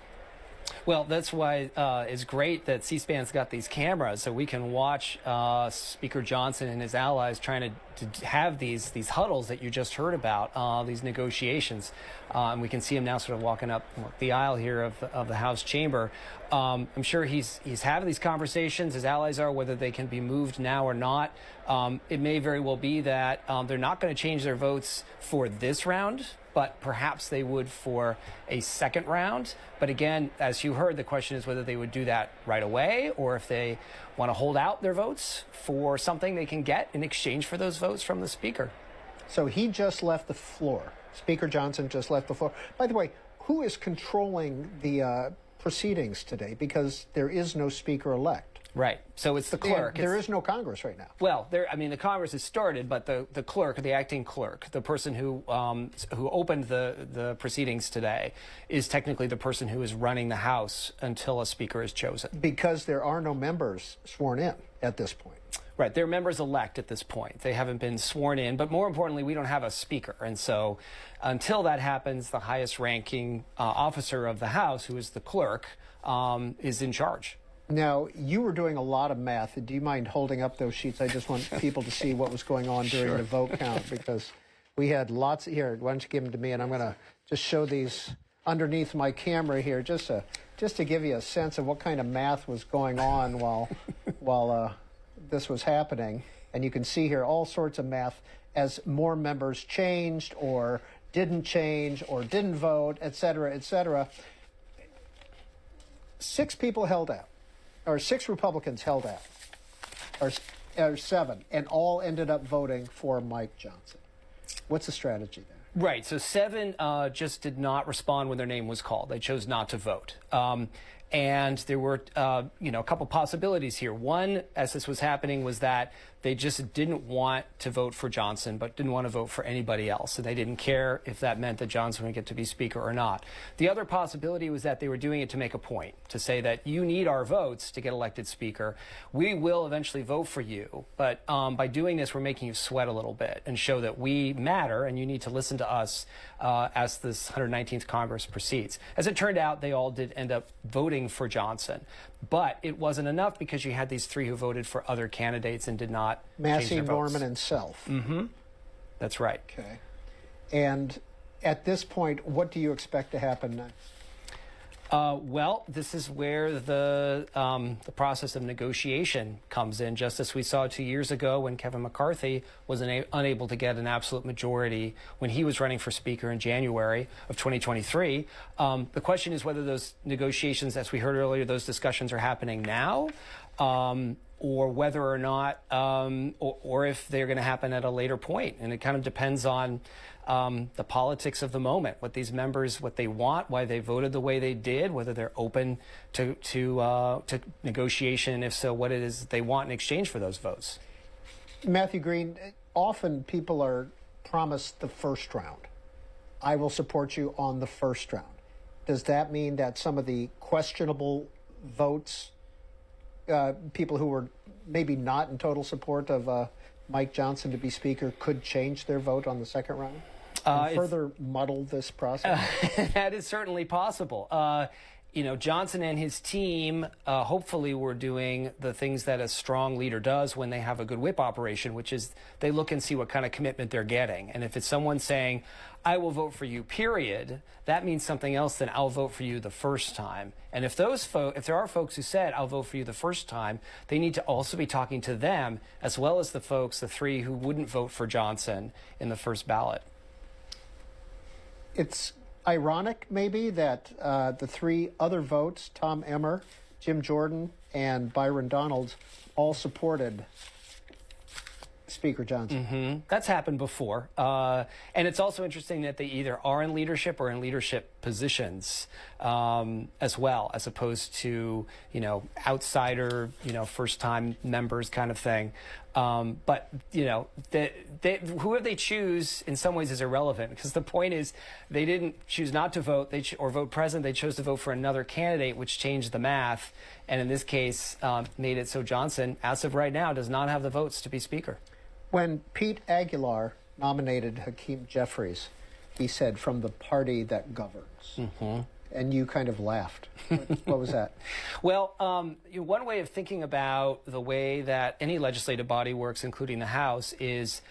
Well, that's why it's great that C-SPAN's got these cameras so we can watch Speaker Johnson and his allies trying to have these huddles that you just heard about, these negotiations. And we can see him now sort of walking up the aisle here of the House chamber. I'm sure he's having these conversations, his allies are, whether they can be moved now or not. It may very well be that they're not going to change their votes for this round, but perhaps they would for a second round. But again, as you heard, the question is whether they would do that right away or if they want to hold out their votes for something they can get in exchange for those votes from the Speaker. So he just left the floor. Speaker Johnson just left the floor. By the way, who is controlling the proceedings today? Because there is no Speaker-elect. Right. So it's the clerk. There is no Congress right now. Well, the Congress has started, but the clerk, the acting clerk, the person who opened the proceedings today, is technically the person who is running the House until a speaker is chosen. Because there are no members sworn in at this point. Right. They're members-elect at this point. They haven't been sworn in, but more importantly, we don't have a speaker. And so until that happens, the highest-ranking officer of the House, who is the clerk, is in charge. Now, you were doing a lot of math. Do you mind holding up those sheets? I just want people to see what was going on during the vote count, because we had lots. Here, why don't you give them to me, and I'm going to just show these underneath my camera here, just to give you a sense of what kind of math was going on while this was happening. And you can see here all sorts of math as more members changed or didn't change or didn't vote, et cetera, et cetera. 6 people held out. Or 6 Republicans held out, or 7, and all ended up voting for Mike Johnson. What's the strategy there? Right. So 7 just did not respond when their name was called. They chose not to vote. And there were, a couple possibilities here. One, as this was happening, was that they just didn't want to vote for Johnson, but didn't want to vote for anybody else. So they didn't care if that meant that Johnson would get to be Speaker or not. The other possibility was that they were doing it to make a point, to say that you need our votes to get elected Speaker. We will eventually vote for you, but by doing this, we're making you sweat a little bit and show that we matter and you need to listen to us as this 119th Congress proceeds. As it turned out, they all did end up voting for Johnson. But it wasn't enough because you had these 3 who voted for other candidates and did not change their votes. Norman, and Self. Mm-hmm. That's right. Okay. And at this point, what do you expect to happen next? Well, this is where the process of negotiation comes in, just as we saw 2 years ago when Kevin McCarthy was unable to get an absolute majority when he was running for Speaker in January of 2023. The question is whether those negotiations, as we heard earlier, those discussions are happening now, or whether or not, or if they're going to happen at a later point. And it kind of depends on the politics of the moment, what these members, what they want, why they voted the way they did, whether they're open to negotiation, and if so, what it is they want in exchange for those votes. Matthew Green, often people are promised the first round. I will support you on the first round. Does that mean that some of the questionable votes, people who were maybe not in total support of Mike Johnson to be Speaker, could change their vote on the second round? And further muddle this process? That is certainly possible. Johnson and his team hopefully were doing the things that a strong leader does when they have a good whip operation, which is they look and see what kind of commitment they're getting. And if it's someone saying, I will vote for you, period, that means something else than I'll vote for you the first time. And if there are folks who said, I'll vote for you the first time, they need to also be talking to them, as well as the folks, the 3 who wouldn't vote for Johnson in the first ballot. It's ironic, maybe, that the 3 other votes, Tom Emmer, Jim Jordan, and Byron Donalds, all supported Speaker Johnson. Mm-hmm. That's happened before. And it's also interesting that they either are in leadership or in leadership positions as well, as opposed to, outsider, first-time members kind of thing. But, whoever they choose in some ways is irrelevant, because the point is they didn't choose not to vote or vote present. They chose to vote for another candidate, which changed the math. And in this case, made it so Johnson, as of right now, does not have the votes to be Speaker. When Pete Aguilar nominated Hakeem Jeffries, he said, from the party that governs. Mm-hmm. And you kind of laughed. What was that? Well, one way of thinking about the way that any legislative body works, including the House, is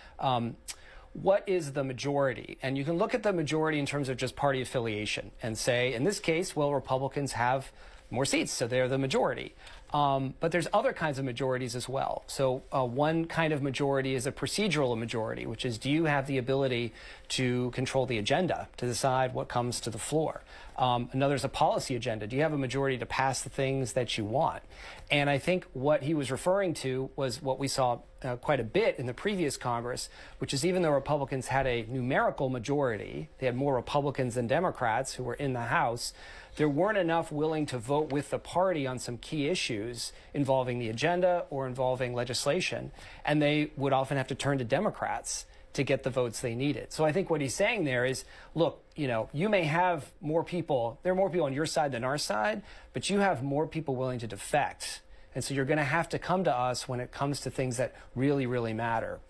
what is the majority? And you can look at the majority in terms of just party affiliation and say, in this case, well, Republicans have more seats, so they're the majority. But there's other kinds of majorities as well. So one kind of majority is a procedural majority, which is, do you have the ability to control the agenda, to decide what comes to the floor? Another is a policy agenda. Do you have a majority to pass the things that you want? And I think what he was referring to was what we saw quite a bit in the previous Congress, which is even though Republicans had a numerical majority, they had more Republicans than Democrats who were in the House, there weren't enough willing to vote with the party on some key issues issues involving the agenda or involving legislation, and they would often have to turn to Democrats to get the votes they needed. So I think what he's saying there is, look, you may have more people, there are more people on your side than our side, but you have more people willing to defect. And so you're going to have to come to us when it comes to things that really, really matter.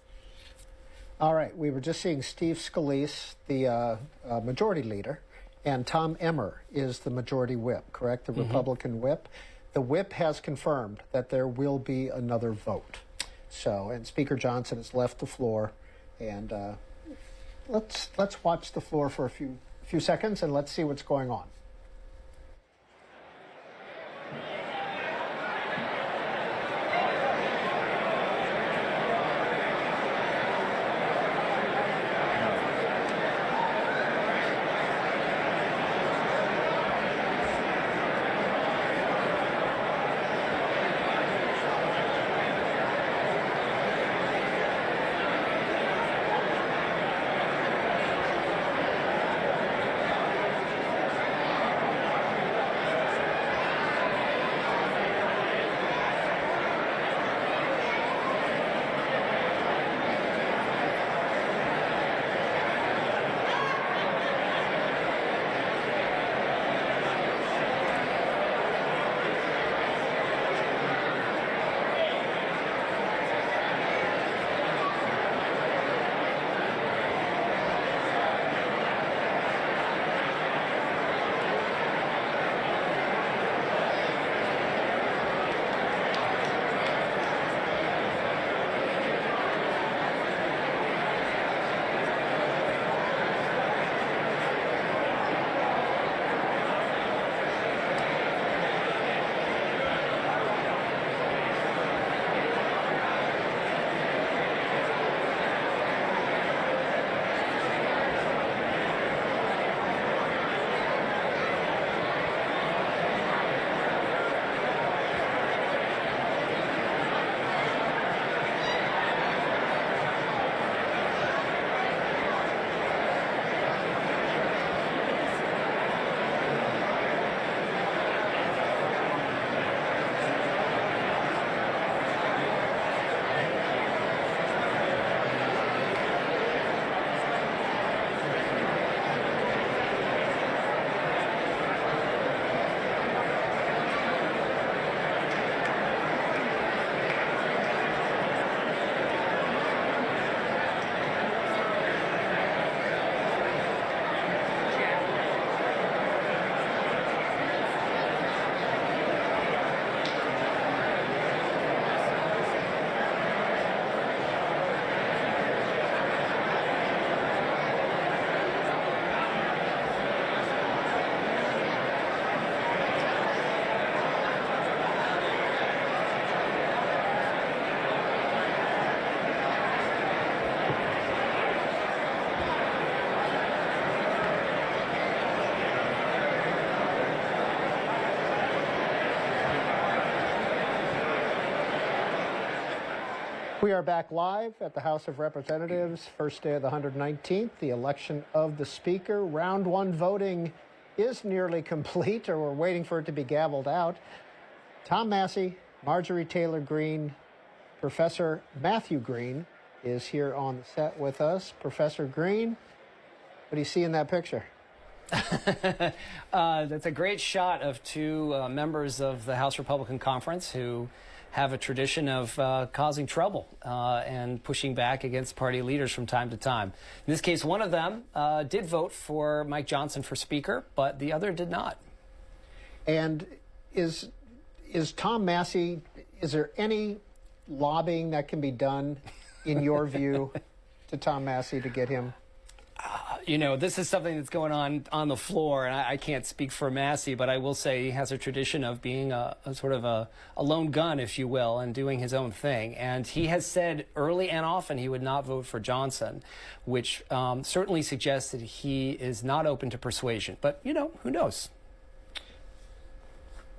All right, we were just seeing Steve Scalise, the majority leader, and Tom Emmer is the majority whip, correct? The Republican whip. The whip has confirmed that there will be another vote. So, and Speaker Johnson has left the floor, and let's watch the floor for a few seconds, and let's see what's going on. We are back live at the House of Representatives, first day of the 119th, the election of the Speaker. Round one voting is nearly complete, or we're waiting for it to be gavelled out. Tom Massey, Marjorie Taylor Greene, Professor Matthew Greene is here on the set with us. Professor Greene, what do you see in that picture? That's a great shot of two members of the House Republican Conference who have a tradition of causing trouble and pushing back against party leaders from time to time. In this case, one of them did vote for Mike Johnson for Speaker, but the other did not. And is Tom Massey, is there any lobbying that can be done, in your view, to Tom Massey to get him? This is something that's going on the floor, and I can't speak for Massey, but I will say he has a tradition of being a sort of a lone gun, if you will, and doing his own thing. And he has said early and often he would not vote for Johnson, which certainly suggests that he is not open to persuasion. But, who knows?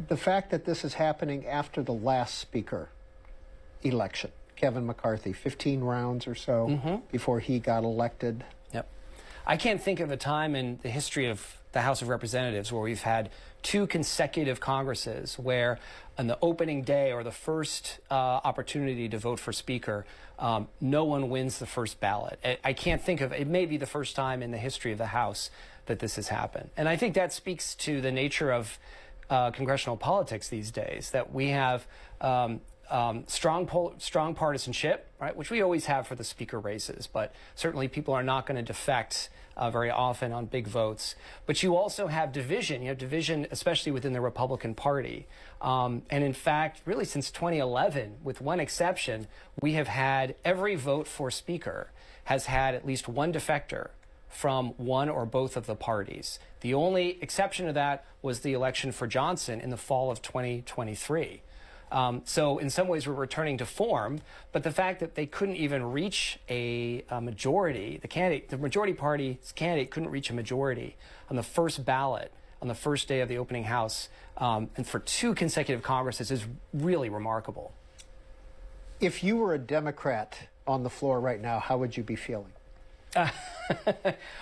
The fact that this is happening after the last Speaker election, Kevin McCarthy, 15 rounds or so before he got elected. Yep. I can't think of a time in the history of the House of Representatives, where we've had 2 consecutive Congresses where on the opening day or the first opportunity to vote for Speaker, no one wins the first ballot. I can't think of, it may be the first time in the history of the House that this has happened. And I think that speaks to the nature of congressional politics these days, that we have strong partisanship, right, which we always have for the Speaker races, but certainly people are not going to defect very often on big votes. But you also have division. You have division, especially within the Republican Party. And in fact, really since 2011, with one exception, we have had every vote for Speaker has had at least one defector from one or both of the parties. The only exception to that was the election for Johnson in the fall of 2023. So in some ways we're returning to form, but the fact that they couldn't even reach a majority, the majority party's candidate couldn't reach a majority on the first ballot on the first day of the opening house, and for 2 consecutive Congresses is really remarkable. If you were a Democrat on the floor right now, how would you be feeling?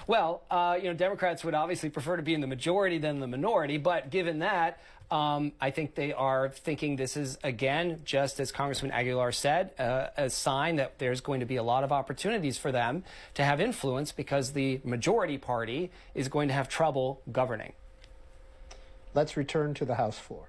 Well, Democrats would obviously prefer to be in the majority than the minority, but given that, I think they are thinking this is, again, just as Congressman Aguilar said, a sign that there's going to be a lot of opportunities for them to have influence because the majority party is going to have trouble governing. Let's return to the House floor.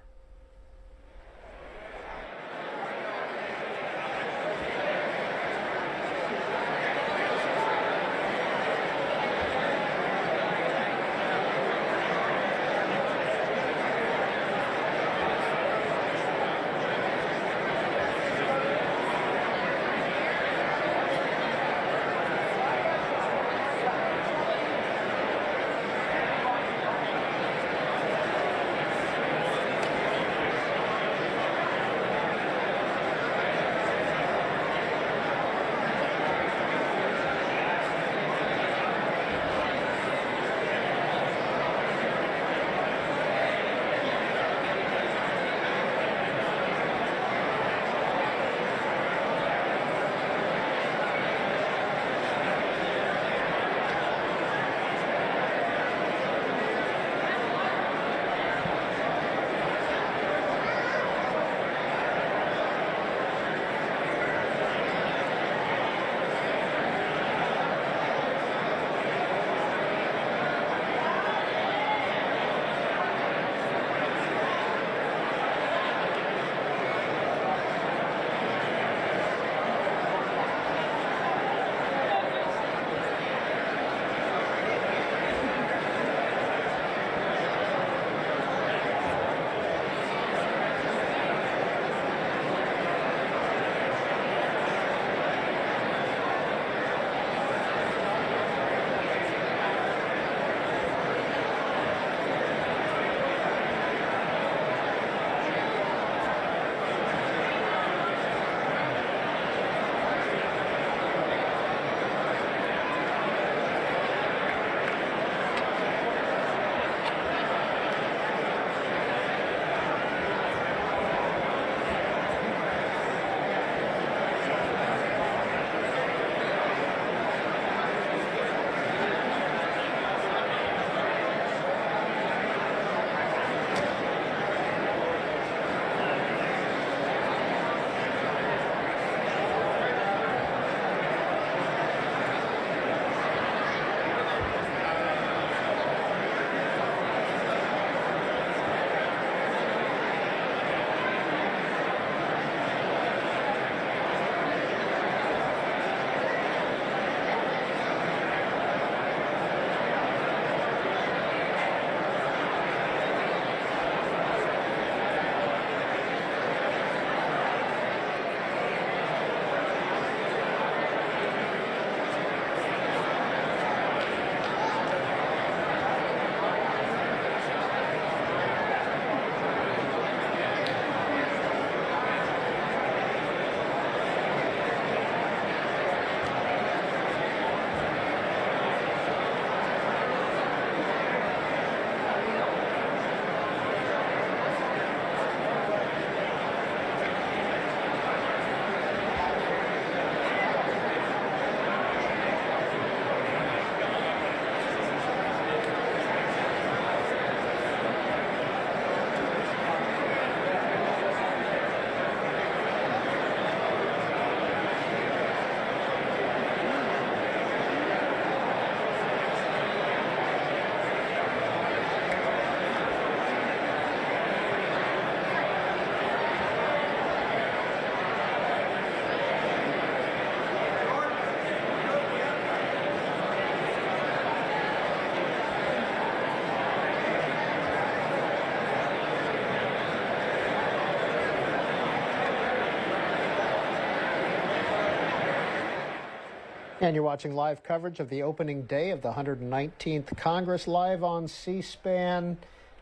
And you're watching live coverage of the opening day of the 119th Congress live on C-SPAN.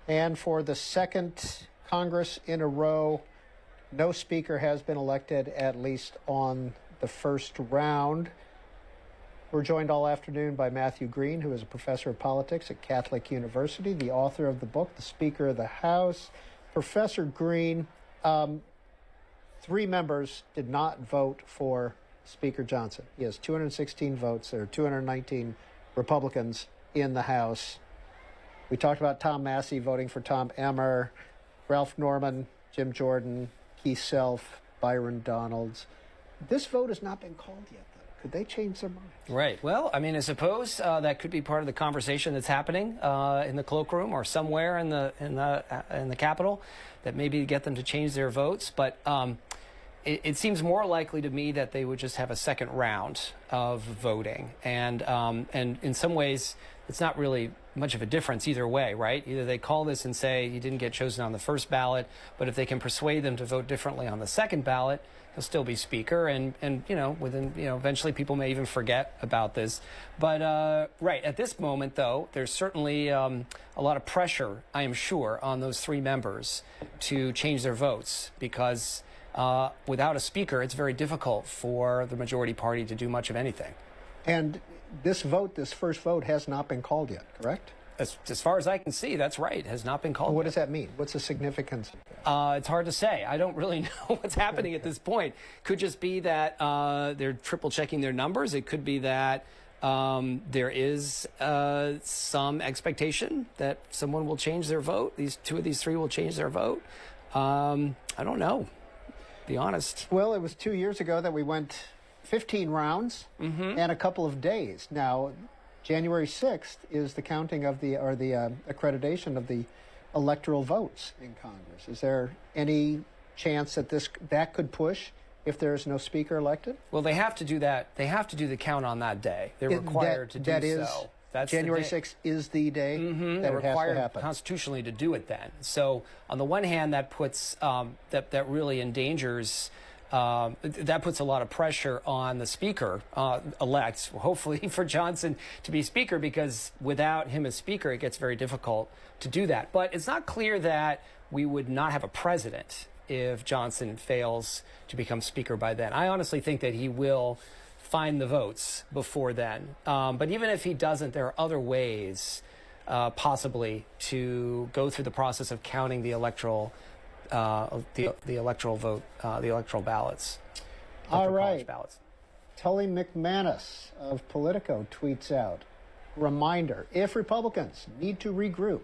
And for the second Congress in a row, no speaker has been elected, at least on the first round. We're joined all afternoon by Matthew Green, who is a professor of politics at Catholic University, the author of the book, The Speaker of the House. Professor Green, 3 members did not vote for Speaker Johnson. He has 216 votes. There are 219 Republicans in the House. We talked about Tom Massey voting for Tom Emmer, Ralph Norman, Jim Jordan, Keith Self, Byron Donalds. This vote has not been called yet, though. Could they change their mind? Right. Well, I mean, I suppose that could be part of the conversation that's happening in the cloakroom or somewhere in the Capitol, that maybe get them to change their votes. But it seems more likely to me that they would just have a second round of voting, and in some ways, it's not really much of a difference either way, right? Either they call this and say he didn't get chosen on the first ballot, but if they can persuade them to vote differently on the second ballot, he'll still be speaker, and eventually people may even forget about this. But right at this moment, though, there's certainly a lot of pressure, I am sure, on those 3 members to change their votes, because without a speaker, it's very difficult for the majority party to do much of anything. And this first vote, has not been called yet, correct? As far as I can see, that's right. It has not been called. What does that mean? What's the significance of that? It's hard to say. I don't really know what's happening at this point. Could just be that they're triple checking their numbers. It could be that there is some expectation that someone will change their vote. These 2 of these 3 will change their vote. I don't know, to be honest. Well, it was 2 years ago that we went 15 rounds and a couple of days. Now, January 6th is the counting of the accreditation of the electoral votes in Congress. Is there any chance that that could push if there is no speaker elected? Well, they have to do that. They have to do the count on that day. They're required to do so. That's January 6th is the day that it has to happen. Constitutionally to do it then. So on the one hand, that puts that really endangers. That puts a lot of pressure on the speaker elect, hopefully for Johnson to be speaker, because without him as speaker, it gets very difficult to do that. But it's not clear that we would not have a president if Johnson fails to become speaker by then. I honestly think that he will find the votes before then. But even if he doesn't, there are other ways possibly to go through the process of counting the electoral the electoral vote, the electoral ballots. All right. Ballots. Tully McManus of Politico tweets out, reminder, if Republicans need to regroup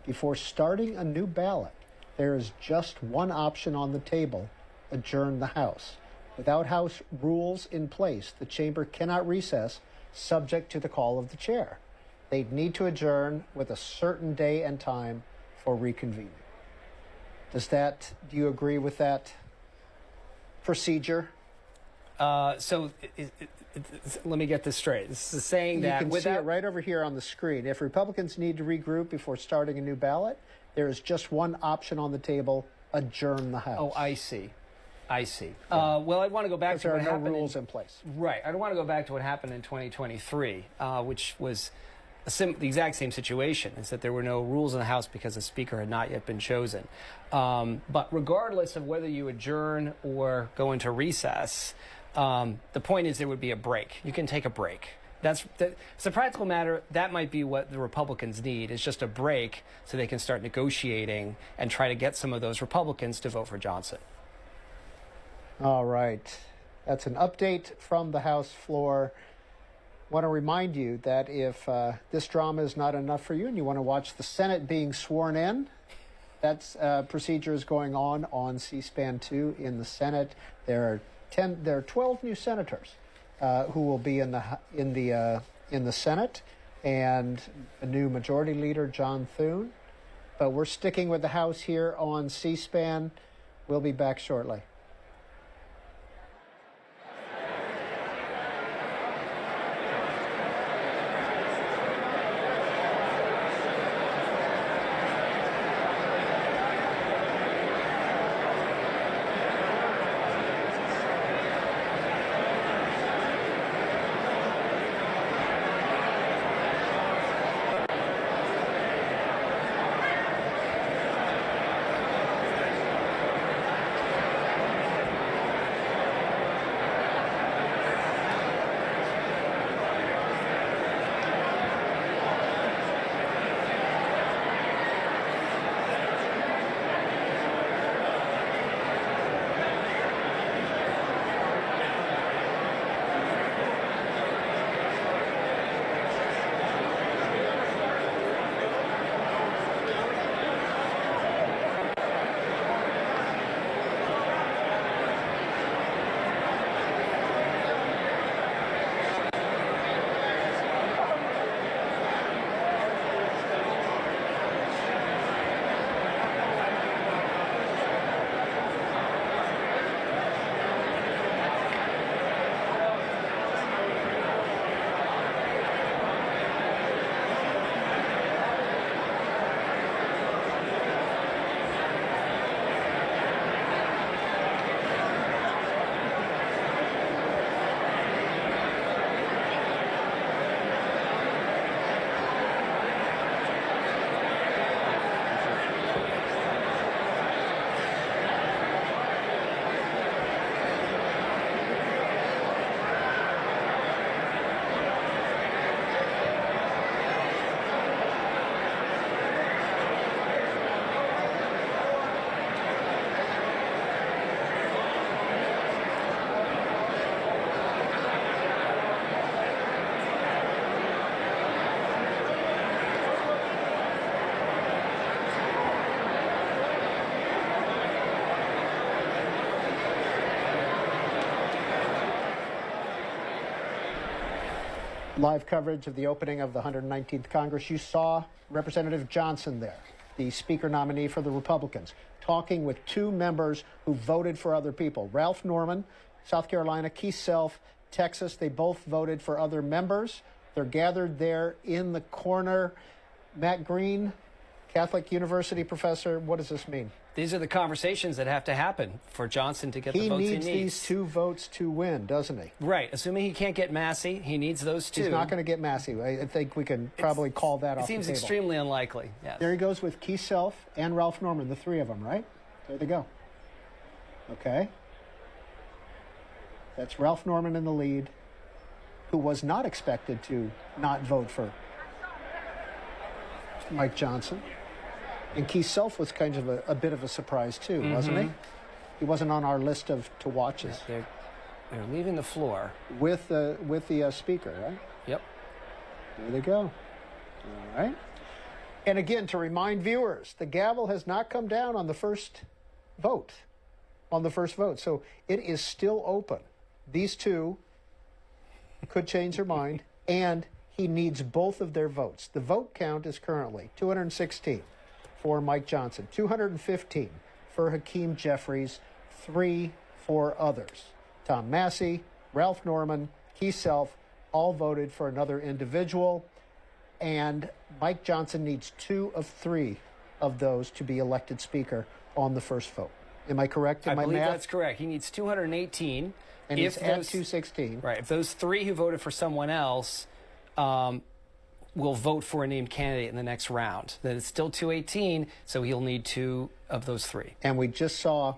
before starting a new ballot, there is just one option on the table: adjourn the House. Without House rules in place, the chamber cannot recess, subject to the call of the chair. They'd need to adjourn with a certain day and time for reconvening. Do you agree with that procedure? So let me get this straight. This is saying that you can see it right over here on the screen. If Republicans need to regroup before starting a new ballot, there is just one option on the table: adjourn the House. Oh, I see. Yeah. Well, I want to go back to what happened. There are no rules in place. Right. I don't want to go back to what happened in 2023, which was the exact same situation, is that there were no rules in the House because the speaker had not yet been chosen. But regardless of whether you adjourn or go into recess, the point is there would be a break. You can take a break. It's a practical matter. That might be what the Republicans need, is just a break so they can start negotiating and try to get some of those Republicans to vote for Johnson. All right. That's an update from the House floor. Want to remind you that if this drama is not enough for you and you want to watch the Senate being sworn in, that procedure is going on C-SPAN 2 in the Senate. There are 12 new senators who will be in the Senate, and a new Majority Leader, John Thune. But we're sticking with the House here on C-SPAN. We'll be back shortly. Live coverage of the opening of the 119th Congress. You saw Representative Johnson there, the Speaker nominee for the Republicans, talking with two members who voted for other people. Ralph Norman, South Carolina, Keith Self, Texas. They both voted for other members. They're gathered there in the corner. Matt Green, Catholic University professor, what does this mean? These are the conversations that have to happen for Johnson to get the votes he needs. He needs these two votes to win, doesn't he? Right. Assuming he can't get Massey, he needs those two. He's not going to get Massey. I think we can probably call that off the table. It seems extremely unlikely, yes. There he goes with Keith Self and Ralph Norman, the three of them, right? There they go. Okay. That's Ralph Norman in the lead, who was not expected to not vote for Mike Johnson. And Keith Self was kind of a bit of a surprise, too, wasn't he? He wasn't on our list of to watches. They're leaving the floor. With the speaker, right? Yep. There they go. All right. And again, to remind viewers, the gavel has not come down on the first vote. So it is still open. These two could change their mind, and he needs both of their votes. The vote count is currently 216 for Mike Johnson, 215 for Hakeem Jeffries, 3 for others. Tom Massey, Ralph Norman, Keith Self, all voted for another individual, and Mike Johnson needs 2 of 3 of those to be elected Speaker on the first vote. Am I correct in my math? I believe that's correct. He needs 218. And he's at 216. Right. If those 3 who voted for someone else will vote for a named candidate in the next round, then it's still 218, so he'll need 2 of those 3. And we just saw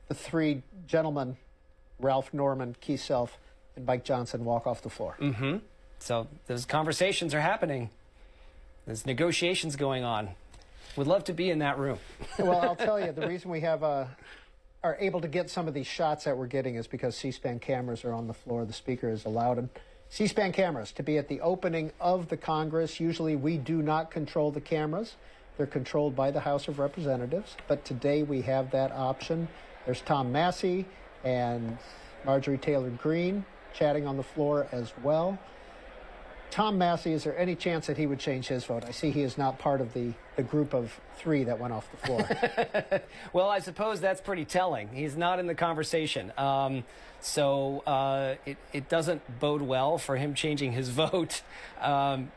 the 3 gentlemen, Ralph Norman, Keith Self, and Mike Johnson, walk off the floor. Mm-hmm. So those conversations are happening. There's negotiations going on. Would love to be in that room. Well, I'll tell you, the reason we have are able to get some of these shots that we're getting is because C-SPAN cameras are on the floor. The Speaker has allowed C-SPAN cameras to be at the opening of the Congress. Usually we do not control the cameras. They're controlled by the House of Representatives. But today we have that option. There's Tom Massey and Marjorie Taylor Greene chatting on the floor as well. Tom Massey, is there any chance that he would change his vote? I see he is not part of the group of 3 that went off the floor. Well, I suppose that's pretty telling. He's not in the conversation. So it doesn't bode well for him changing his vote. Again,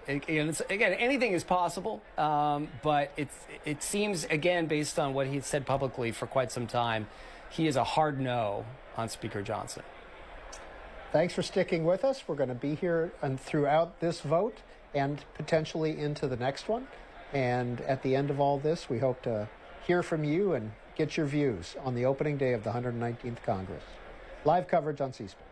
anything is possible, but it seems, again, based on what he's said publicly for quite some time, he is a hard no on Speaker Johnson. Thanks for sticking with us. We're going to be here and throughout this vote and potentially into the next one. And at the end of all this, we hope to hear from you and get your views on the opening day of the 119th Congress. Live coverage on C-SPAN.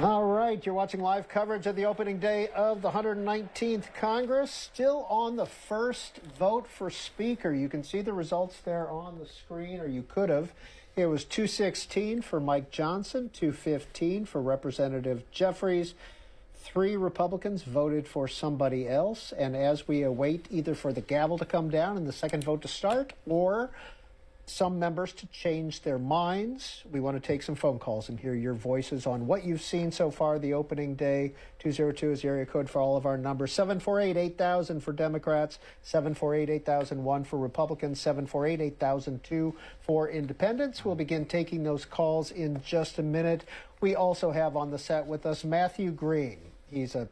All right, you're watching live coverage of the opening day of the 119th Congress. Still on the first vote for Speaker. You can see the results there on the screen, or you could have. It was 216 for Mike Johnson, 215 for Representative Jeffries. 3 Republicans voted for somebody else. And as we await either for the gavel to come down and the second vote to start, or some members to change their minds, we want to take some phone calls and hear your voices on what you've seen so far the opening day. 202 is the area code for all of our numbers. 748-8000 for Democrats, 748-8001 for Republicans, 748-8002 for Independents. We'll begin taking those calls in just a minute. We also have on the set with us Matthew Green. He's a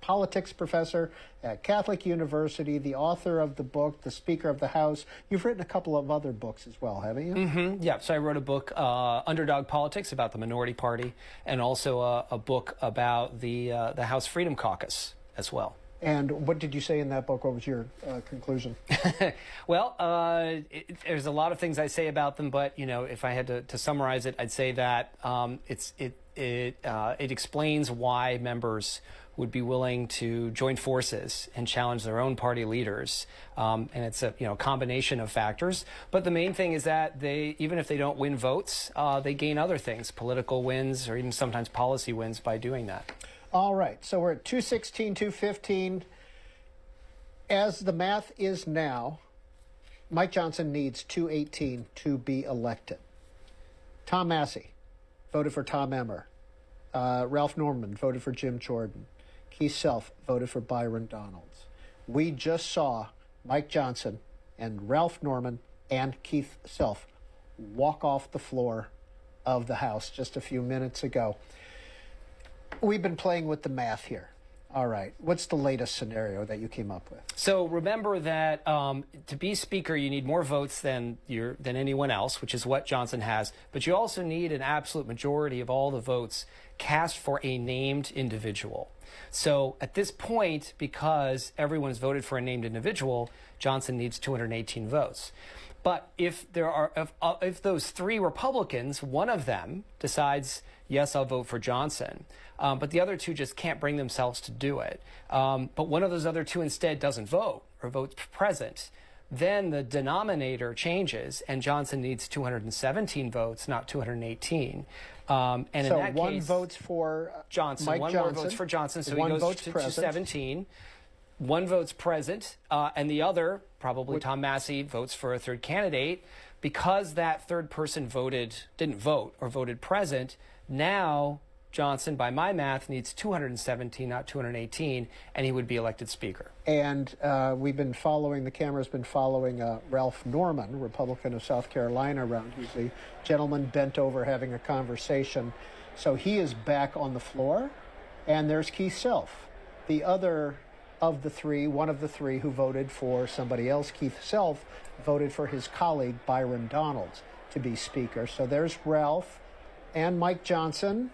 politics professor at Catholic University, the author of the book, The Speaker of the House. You've written a couple of other books as well, haven't you? Mm-hmm. Yeah, so I wrote a book, Underdog Politics, about the minority party, and also a book about the House Freedom Caucus as well. And what did you say in that book? What was your conclusion? Well, there's a lot of things I say about them, but if I had to summarize it, I'd say that it explains why members would be willing to join forces and challenge their own party leaders, and it's a combination of factors. But the main thing is that even if they don't win votes, they gain other things, political wins, or even sometimes policy wins by doing that. All right, so we're at 216, 215. As the math is now, Mike Johnson needs 218 to be elected. Tom Massey voted for Tom Emmer. Ralph Norman voted for Jim Jordan. Keith Self voted for Byron Donalds. We just saw Mike Johnson and Ralph Norman and Keith Self walk off the floor of the House just a few minutes ago. We've been playing with the math here. All right. What's the latest scenario that you came up with? So remember that to be Speaker, you need more votes than anyone else, which is what Johnson has. But you also need an absolute majority of all the votes cast for a named individual. So at this point, because everyone's voted for a named individual, Johnson needs 218 votes. But if those 3 Republicans, one of them decides, yes, I'll vote for Johnson, but the other 2 just can't bring themselves to do it, but one of those other 2 instead doesn't vote or votes present, then the denominator changes and Johnson needs 217 votes, not 218. And in so that one case, votes for Johnson. Mike one Johnson. More votes for Johnson, so one he goes votes to present. 217. 1 vote's present, and the other, probably Tom Massey, votes for a third candidate. Because that third person didn't vote or voted present, now Johnson, by my math, needs 217, not 218, and he would be elected Speaker. And the camera's been following Ralph Norman, Republican of South Carolina, around. He's the gentleman bent over having a conversation. So he is back on the floor. And there's Keith Self, the other of the 3, one of the 3 who voted for somebody else. Keith Self voted for his colleague, Byron Donalds, to be Speaker. So there's Ralph and Mike Johnson.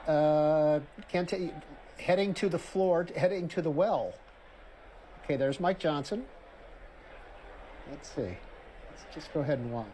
Heading to the floor, heading to the well. Okay, there's Mike Johnson. Let's see. Let's just go ahead and watch.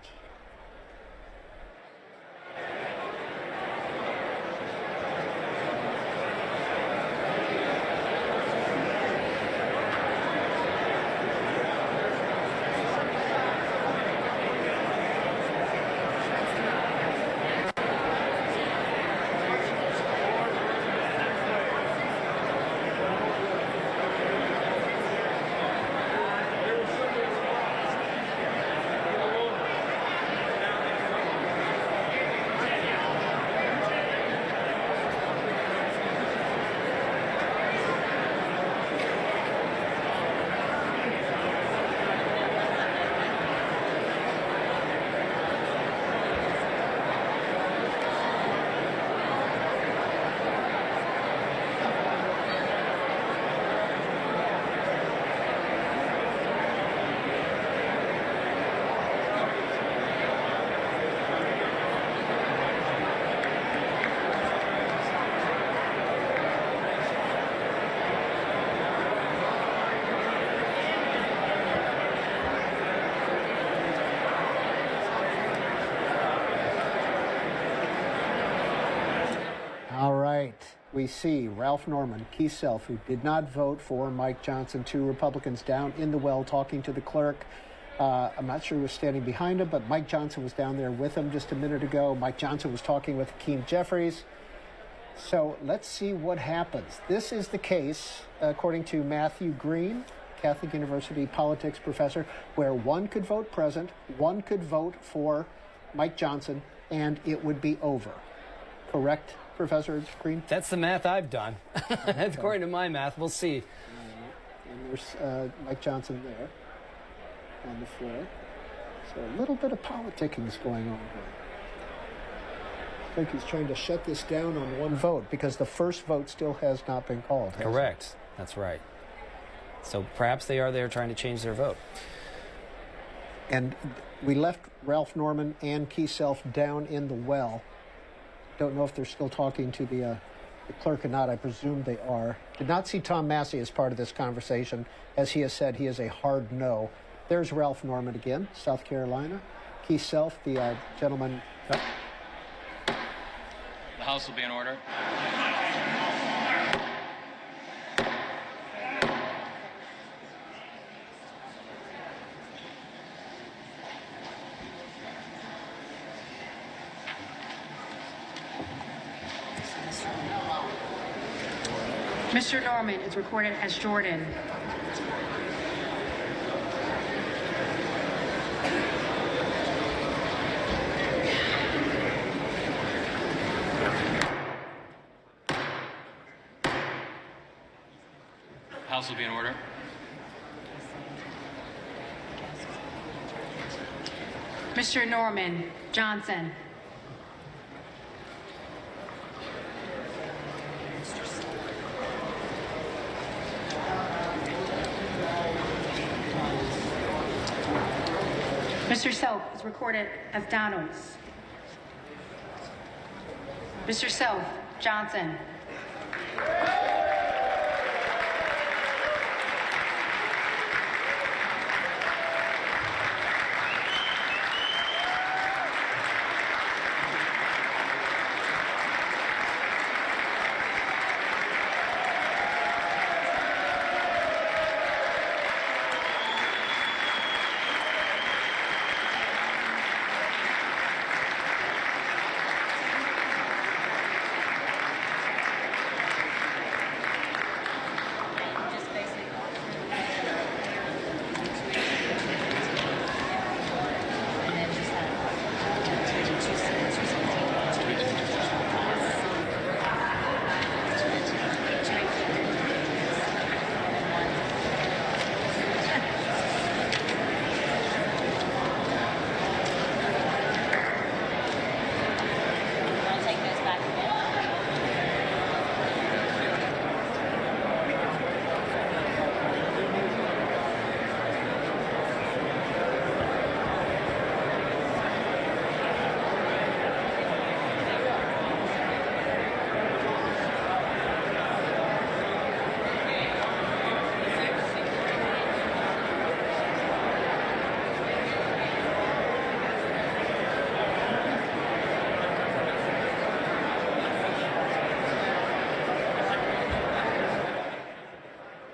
we see Ralph Norman, Keith Self, who did not vote for Mike Johnson, 2 Republicans down in the well talking to the clerk. I'm not sure who was standing behind him, but Mike Johnson was down there with him just a minute ago. Mike Johnson was talking with Hakeem Jeffries. So let's see what happens. This is the case, according to Matthew Green, Catholic University politics professor, where one could vote present, one could vote for Mike Johnson, and it would be over. Correct, Professor Green? That's the math I've done. That's according to my math. We'll see. And there's Mike Johnson there on the floor. So a little bit of politicking is going on here. I think he's trying to shut this down on one vote because the first vote still has not been called. Correct. That's right. So perhaps they are there trying to change their vote. And we left Ralph Norman and Keith Self down in the well. Don't know if they're still talking to the clerk or not. I presume they are. Did not see Tom Massey as part of this conversation. As he has said, he is a hard no. There's Ralph Norman again, South Carolina. Keith Self, the gentleman. The House will be in order. Mr. Norman is recorded as Jordan. House will be in order. Mr. Norman Johnson. Mr. Self is recorded as Donalds. Mr. Self Johnson.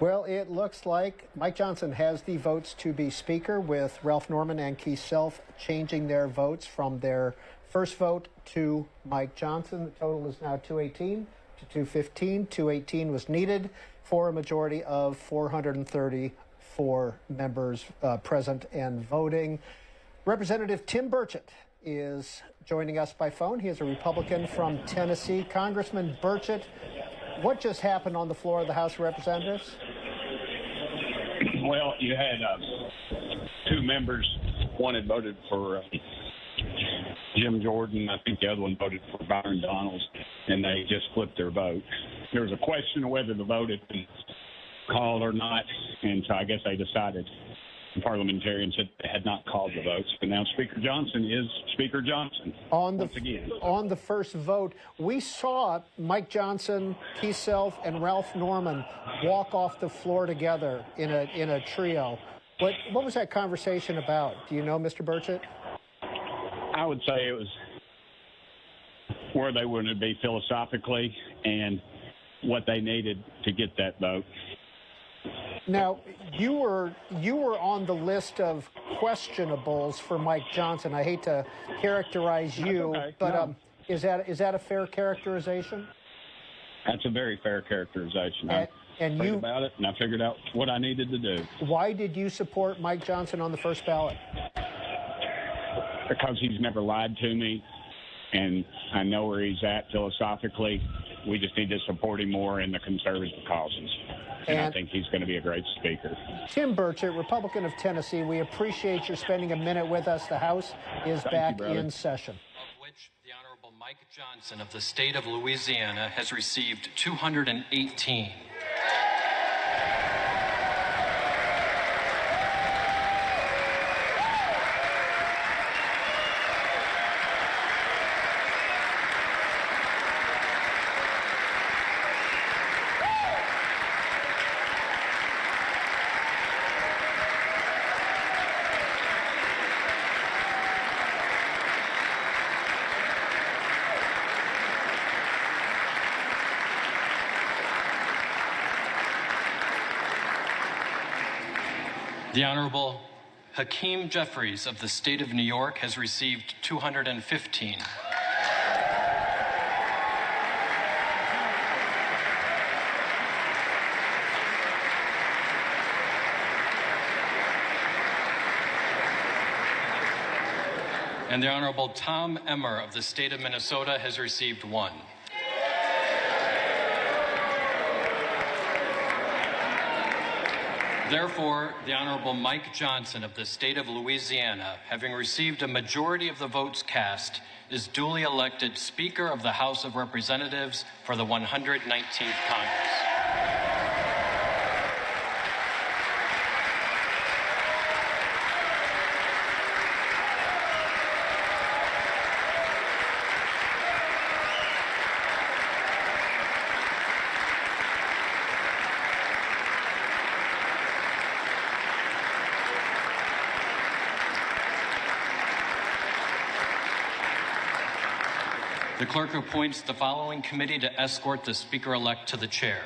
Well, it looks like Mike Johnson has the votes to be Speaker, with Ralph Norman and Keith Self changing their votes from their first vote to Mike Johnson. The total is now 218 to 215. 218 was needed for a majority of 434 members present and voting. Representative Tim Burchett is joining us by phone. He is a Republican from Tennessee. Congressman Burchett, what just happened on the floor of the House of Representatives? Well, you had 2 members. One had voted for Jim Jordan. I think the other one voted for Byron Donalds, and they just flipped their vote. There was a question of whether the vote had been called or not, and so I guess they decided, the parliamentarians had not called the votes. But now Speaker Johnson is Speaker Johnson once again. On the first vote, we saw Mike Johnson, Keith Self, and Ralph Norman walk off the floor together in a trio. What was that conversation about? Do you know, Mr. Burchett? I would say it was where they wanted to be philosophically, and what they needed to get that vote. Now, you were on the list of questionables for Mike Johnson. I hate to characterize you, okay. but No. Is that a fair characterization? That's a very fair characterization. And I you prayed about it, and I figured out what I needed to do. Why did you support Mike Johnson on the first ballot? Because he's never lied to me, and I know where he's at philosophically. We just need to support him more in the conservative causes. And I think he's going to be a great speaker. Tim Burchett, Republican of Tennessee, we appreciate your spending a minute with us. The House is back in session. Of which the Honorable Mike Johnson of the state of Louisiana has received 218. The Honorable Hakeem Jeffries of the state of New York has received 215. And the Honorable Tom Emmer of the state of Minnesota has received 1. Therefore, the Honorable Mike Johnson of the state of Louisiana, having received a majority of the votes cast, is duly elected Speaker of the House of Representatives for the 119th Congress. The clerk appoints the following committee to escort the Speaker-elect to the chair.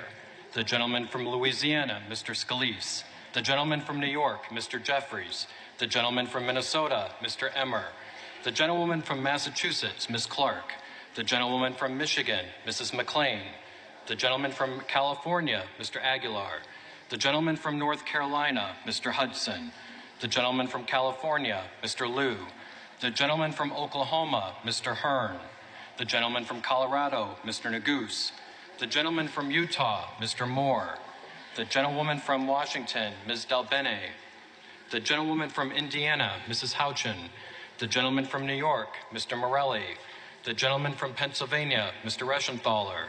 The gentleman from Louisiana, Mr. Scalise. The gentleman from New York, Mr. Jeffries. The gentleman from Minnesota, Mr. Emmer. The gentlewoman from Massachusetts, Ms. Clark. The gentlewoman from Michigan, Mrs. McClain. The gentleman from California, Mr. Aguilar. The gentleman from North Carolina, Mr. Hudson. The gentleman from California, Mr. Liu. The gentleman from Oklahoma, Mr. Hearn. The gentleman from Colorado, Mr. Neguse. The gentleman from Utah, Mr. Moore. The gentlewoman from Washington, Ms. Delbene. The gentlewoman from Indiana, Mrs. Houchin. The gentleman from New York, Mr. Morelli. The gentleman from Pennsylvania, Mr. Reschenthaler.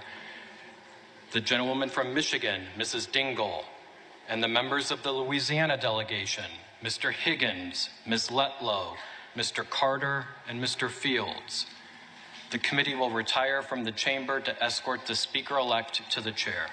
The gentlewoman from Michigan, Mrs. Dingell. And the members of the Louisiana delegation, Mr. Higgins, Ms. Letlow, Mr. Carter, and Mr. Fields. The committee will retire from the chamber to escort the Speaker-elect to the chair.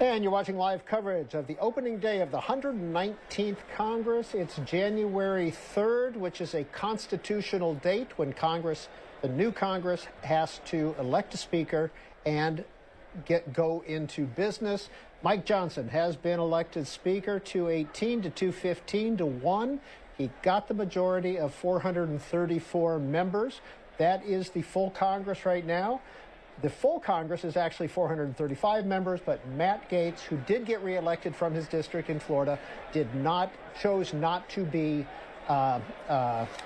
And you're watching live coverage of the opening day of the 119th Congress. It's January 3rd, which is a constitutional date when Congress, the new Congress, has to elect a speaker and go into business. Mike Johnson has been elected speaker, 218 to 215 to 1. He got the majority of 434 members. That is the full Congress right now. The full Congress is actually 435 members, but Matt Gaetz, who did get reelected from his district in Florida, chose not to be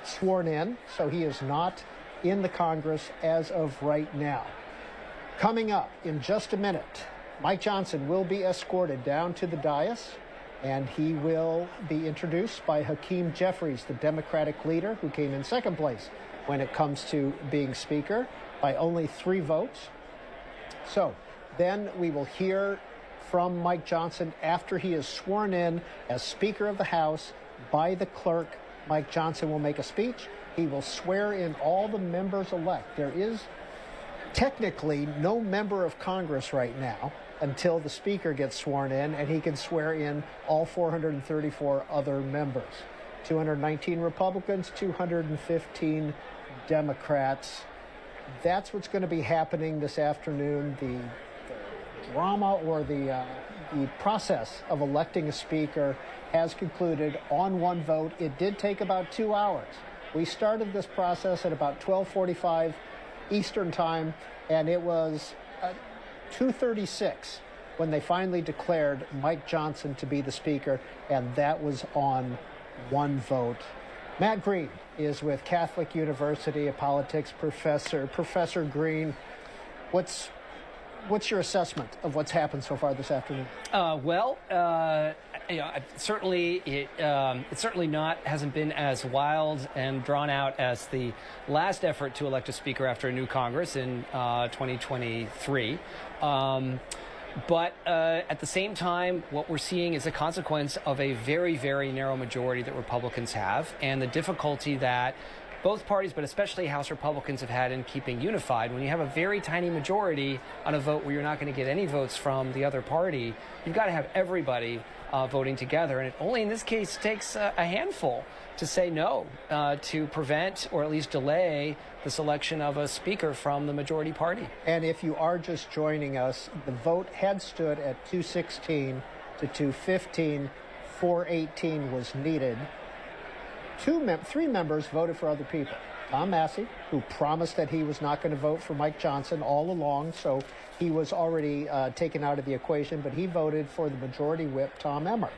sworn in, so he is not in the Congress as of right now. Coming up in just a minute, Mike Johnson will be escorted down to the dais, and he will be introduced by Hakeem Jeffries, the Democratic leader who came in second place when it comes to being speaker, by only 3 votes. So then we will hear from Mike Johnson after he is sworn in as Speaker of the House by the clerk. Mike Johnson will make a speech. He will swear in all the members-elect. There is technically no member of Congress right now until the Speaker gets sworn in, and he can swear in all 434 other members. 219 Republicans, 215 Democrats. That's what's going to be happening this afternoon. The drama or the process of electing a speaker has concluded on one vote. It did take about 2 hours. We started this process at about 12:45 Eastern time, and it was 2:36 when they finally declared Mike Johnson to be the speaker, and that was on one vote. Matt Green is with Catholic University, a politics professor. Professor Green, what's your assessment of what's happened so far this afternoon? Certainly it certainly hasn't been as wild and drawn out as the last effort to elect a speaker after a new Congress in 2023. But at the same time, what we're seeing is a consequence of a very, very narrow majority that Republicans have, and the difficulty that both parties, but especially House Republicans, have had in keeping unified. When you have a very tiny majority on a vote where you're not going to get any votes from the other party, you've got to have everybody voting together. And it only in this case takes a handful to say no, to prevent or at least delay the selection of a speaker from the majority party. And if you are just joining us, the vote had stood at 216 to 215. 418 was needed. 3 members voted for other people. Tom Massey, who promised that he was not going to vote for Mike Johnson all along, so he was already taken out of the equation, but he voted for the majority whip, Tom Emmer.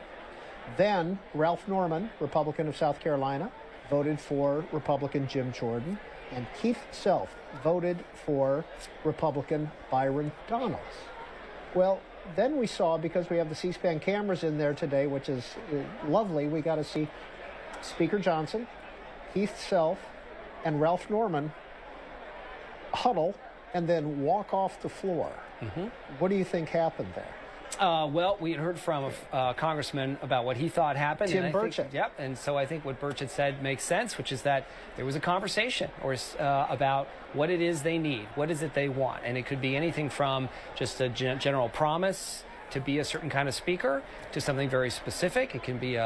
Then Ralph Norman, Republican of South Carolina, voted for Republican Jim Jordan, and Keith Self voted for Republican Byron Donalds. Well, then we saw, because we have the C-SPAN cameras in there today, which is lovely, we got to see Speaker Johnson, Keith Self, and Ralph Norman huddle and then walk off the floor. Mm-hmm. What do you think happened there? Well, we had heard from a congressman about what he thought happened. Tim Burchett. Yep, and so I think what Burchett said makes sense, which is that there was a conversation about what it is they need, what is it they want. And it could be anything from just a general promise to be a certain kind of speaker to something very specific. It can be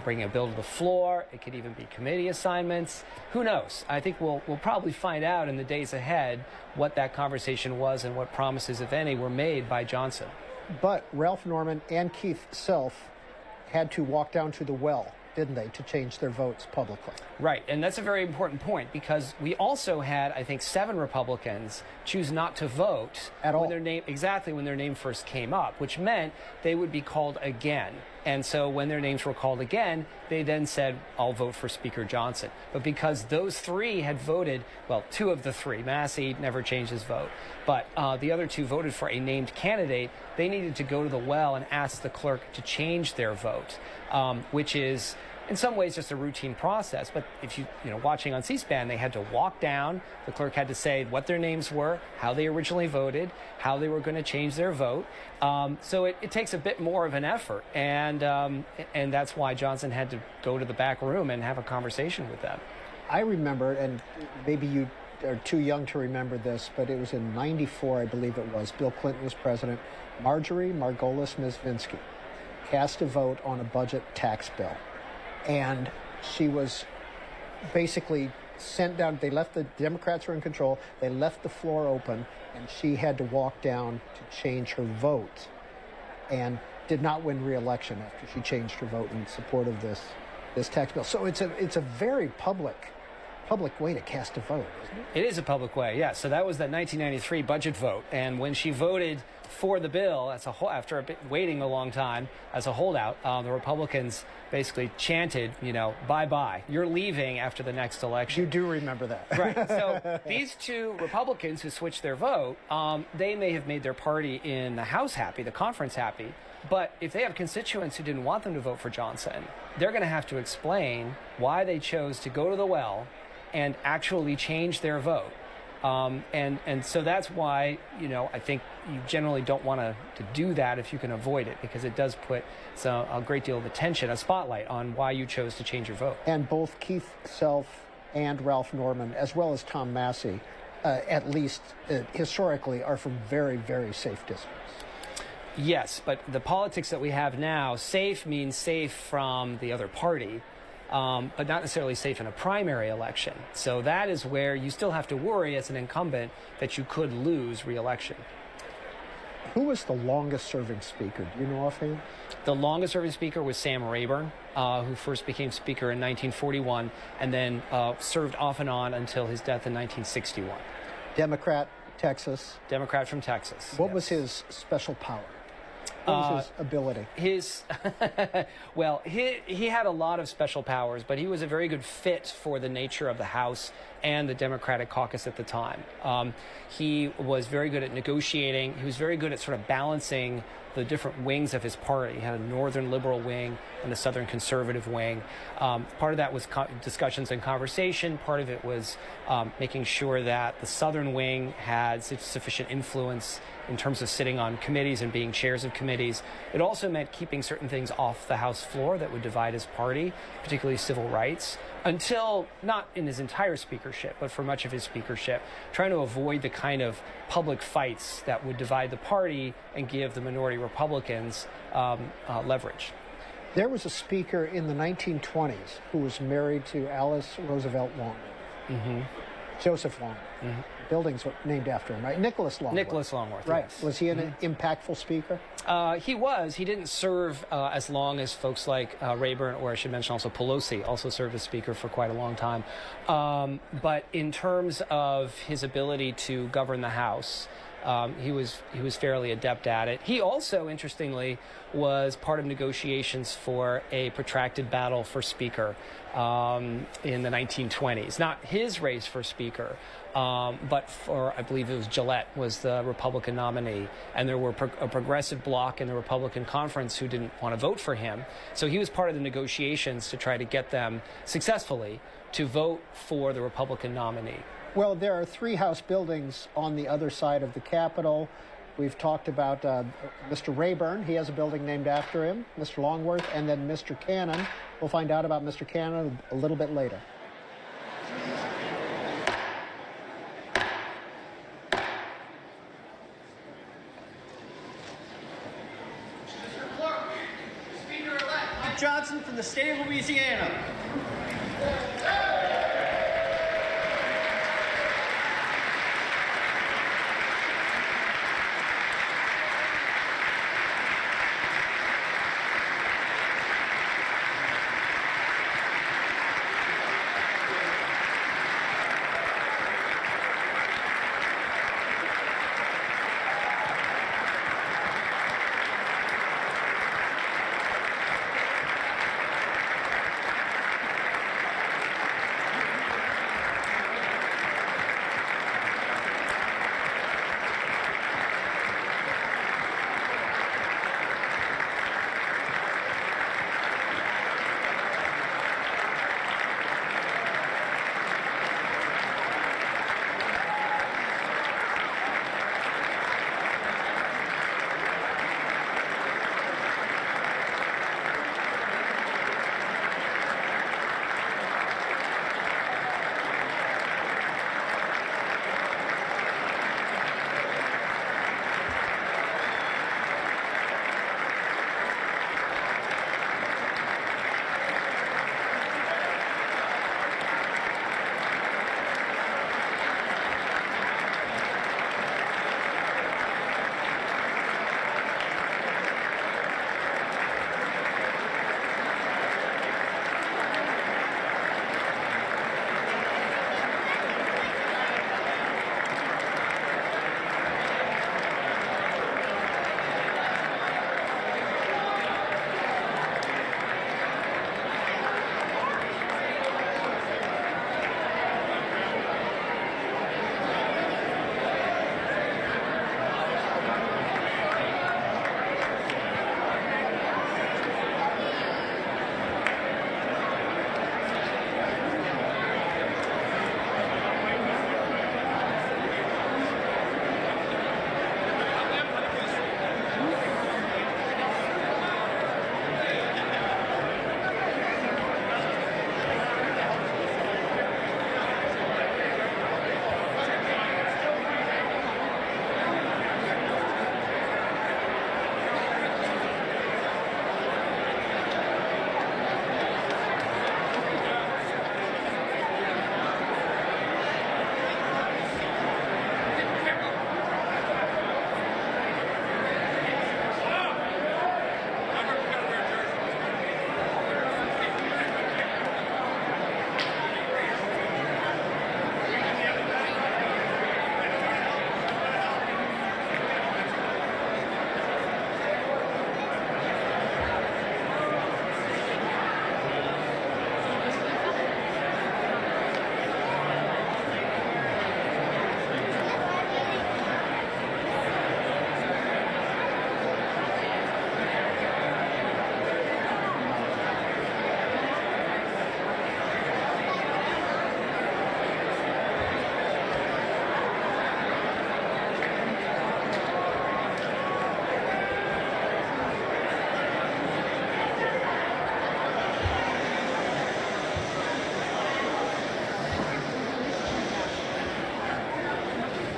bringing a bill to the floor. It could even be committee assignments. Who knows? I think we'll probably find out in the days ahead what that conversation was and what promises, if any, were made by Johnson. But Ralph Norman and Keith Self had to walk down to the well, didn't they, to change their votes publicly? Right, and that's a very important point, because we also had, I think, 7 Republicans choose not to vote at all. When their name first came up, which meant they would be called again. And so when their names were called again, they then said, I'll vote for Speaker Johnson. But because those 3 had voted, well, 2 of the 3, Massey never changed his vote, but the other 2 voted for a named candidate, they needed to go to the well and ask the clerk to change their vote, which is in some ways just a routine process. But if watching on C-SPAN, they had to walk down, the clerk had to say what their names were, how they originally voted, how they were going to change their vote. So it takes a bit more of an effort, and that's why Johnson had to go to the back room and have a conversation with them. I remember, and maybe you are too young to remember this, but it was in '94, I believe it was. Bill Clinton was president. Marjorie Margolis Mizvinsky cast a vote on a budget tax bill, and she was basically sent down. They left, the Democrats were in control. They left the floor open, and she had to walk down to change her vote, and did not win re-election after she changed her vote in support of this tax bill. So it's a very public way to cast a vote, isn't it? It is a public way, yeah. So that was that 1993 budget vote, and when she voted for the bill as a whole, after waiting a long time as a holdout, the Republicans basically chanted, bye-bye. You're leaving after the next election. You do remember that. Right. So these two Republicans who switched their vote, they may have made their party in the House happy, the conference happy, but if they have constituents who didn't want them to vote for Johnson, they're going to have to explain why they chose to go to the well and actually change their vote. And so that's why, I think you generally don't want to do that if you can avoid it, because it does put a great deal of attention, a spotlight on why you chose to change your vote. And both Keith Self and Ralph Norman, as well as Tom Massey, at least historically, are from very, very safe districts. Yes, but the politics that we have now, safe means safe from the other party, but not necessarily safe in a primary election. So that is where you still have to worry as an incumbent that you could lose re-election. Who was the longest-serving speaker? Do you know offhand? The longest-serving speaker was Sam Rayburn, who first became speaker in 1941 and then served off and on until his death in 1961. Democrat, Texas. Democrat from Texas. What was his special power? What was his ability? He had a lot of special powers, but he was a very good fit for the nature of the House and the Democratic caucus at the time. He was very good at negotiating. He was very good at sort of balancing the different wings of his party. He had a northern liberal wing and a southern conservative wing. Part of that was discussions and conversation. Part of it was making sure that the southern wing had sufficient influence in terms of sitting on committees and being chairs of committees. It also meant keeping certain things off the House floor that would divide his party, particularly civil rights, until, not in his entire speakership, but for much of his speakership, trying to avoid the kind of public fights that would divide the party and give the minority Republicans leverage. There was a speaker in the 1920s who was married to Alice Roosevelt Longworth. Mm-hmm. Joseph Longworth. Mm-hmm. Buildings were named after him, right? Nicholas Longworth. Nicholas Longworth, right. Yes. Was he an impactful speaker? He was. He didn't serve as long as folks like Rayburn, or I should mention also Pelosi, also served as speaker for quite a long time. But in terms of his ability to govern the House, he was fairly adept at it. He also, interestingly, was part of negotiations for a protracted battle for Speaker in the 1920s. Not his race for Speaker, but for, I believe it was Gillette was the Republican nominee, and there were a progressive bloc in the Republican conference who didn't want to vote for him. So he was part of the negotiations to try to get them successfully to vote for the Republican nominee. Well, there are 3 House buildings on the other side of the Capitol. We've talked about Mr. Rayburn. He has a building named after him, Mr. Longworth, and then Mr. Cannon. We'll find out about Mr. Cannon a little bit later. Mr. Clerk, Speaker-elect Mike Johnson from the state of Louisiana.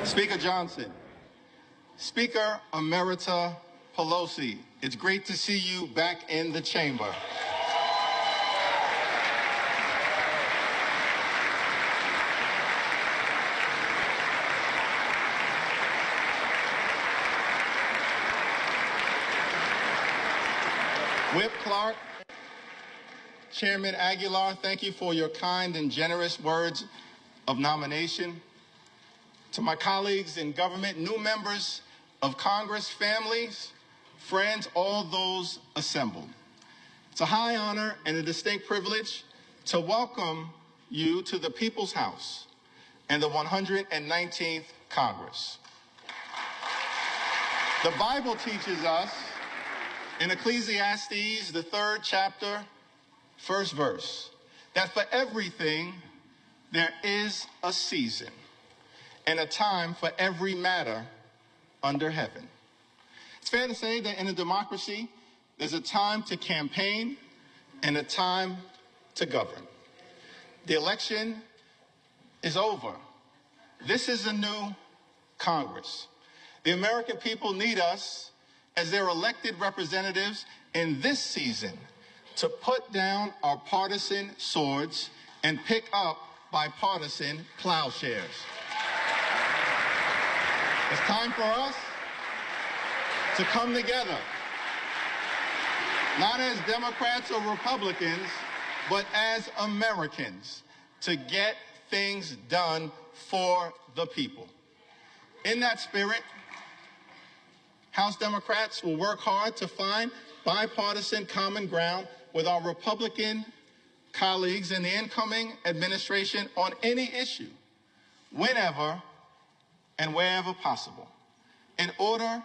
Speaker Johnson, Speaker Emerita Pelosi, it's great to see you back in the chamber. Whip Clark, Chairman Aguilar, thank you for your kind and generous words of nomination. To my colleagues in government, new members of Congress, families, friends, all those assembled. It's a high honor and a distinct privilege to welcome you to the People's House and the 119th Congress. The Bible teaches us in Ecclesiastes, the 3rd chapter, 1st verse, that for everything there is a season and a time for every matter under heaven. It's fair to say that in a democracy, there's a time to campaign and a time to govern. The election is over. This is a new Congress. The American people need us as their elected representatives in this season to put down our partisan swords and pick up bipartisan plowshares. It's time for us to come together, not as Democrats or Republicans, but as Americans, to get things done for the people. In that spirit, House Democrats will work hard to find bipartisan common ground with our Republican colleagues in the incoming administration on any issue, whenever and wherever possible, in order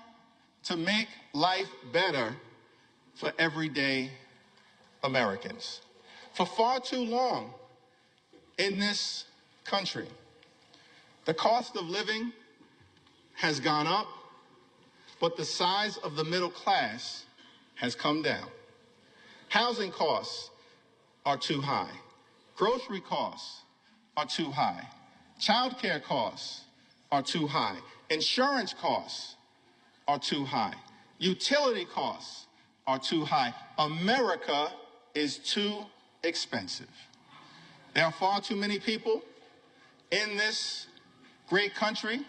to make life better for everyday Americans. For far too long in this country, the cost of living has gone up, but the size of the middle class has come down. Housing costs are too high. Grocery costs are too high. Child care costs are too high. Insurance costs are too high. Utility costs are too high. America is too expensive. There are far too many people in this great country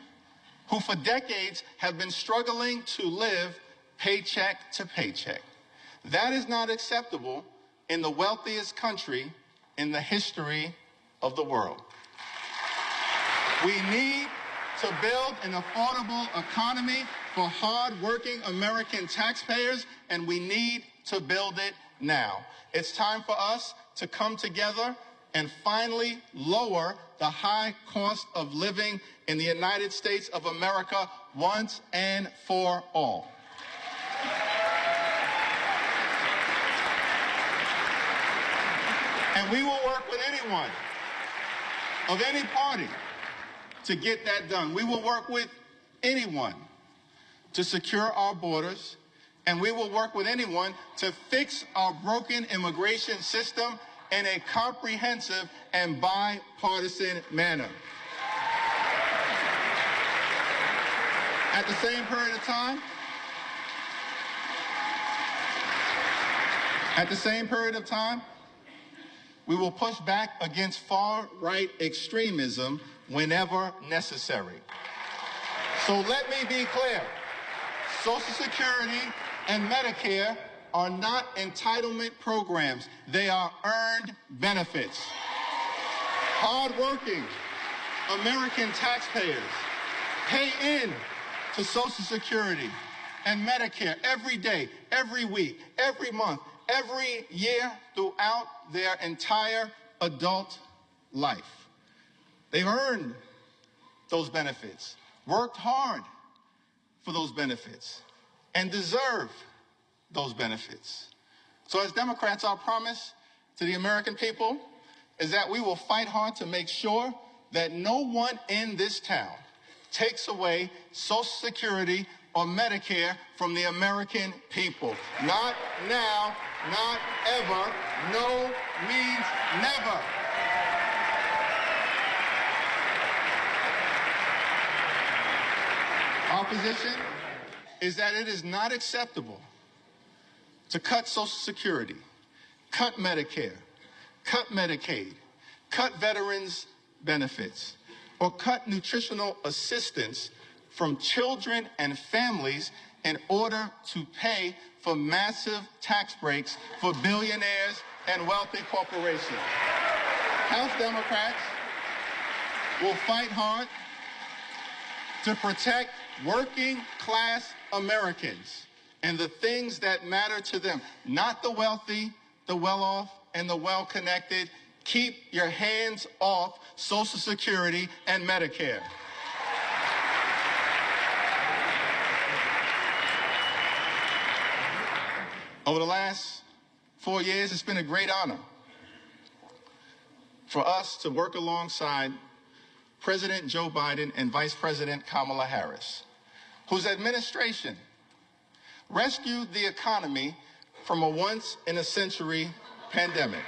who for decades have been struggling to live paycheck to paycheck. That is not acceptable in the wealthiest country in the history of the world. We need to build an affordable economy for hard-working American taxpayers, and we need to build it now. It's time for us to come together and finally lower the high cost of living in the United States of America once and for all. And we will work with anyone of any party to get that done. We will work with anyone to secure our borders, and we will work with anyone to fix our broken immigration system in a comprehensive and bipartisan manner. At the same period of time, we will push back against far-right extremism whenever necessary. So let me be clear. Social Security and Medicare are not entitlement programs. They are earned benefits. Hard-working American taxpayers pay in to Social Security and Medicare every day, every week, every month, every year throughout their entire adult life. They've earned those benefits, worked hard for those benefits, and deserve those benefits. So as Democrats, our promise to the American people is that we will fight hard to make sure that no one in this town takes away Social Security or Medicare from the American people. Not now, not ever. No means never. . Our position is that it is not acceptable to cut Social Security, cut Medicare, cut Medicaid, cut veterans' benefits, or cut nutritional assistance from children and families in order to pay for massive tax breaks for billionaires and wealthy corporations. House Democrats will fight hard to protect working class Americans and the things that matter to them, not the wealthy, the well-off, and the well-connected. Keep your hands off Social Security and Medicare. Over the last 4 years, it's been a great honor for us to work alongside President Joe Biden and Vice President Kamala Harris, whose administration rescued the economy from a once-in-a-century pandemic,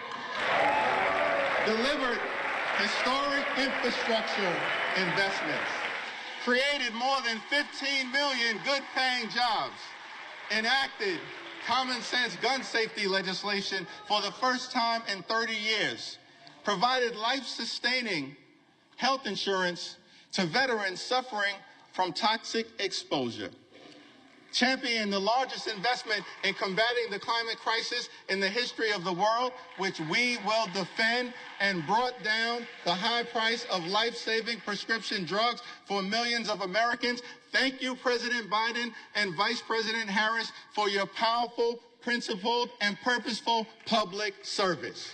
delivered historic infrastructure investments, created more than 15 million good-paying jobs, enacted common-sense gun safety legislation for the first time in 30 years, provided life-sustaining health insurance to veterans suffering from toxic exposure, championed the largest investment in combating the climate crisis in the history of the world, which we will defend, and brought down the high price of life-saving prescription drugs for millions of Americans. Thank you, President Biden and Vice President Harris, for your powerful, principled, and purposeful public service.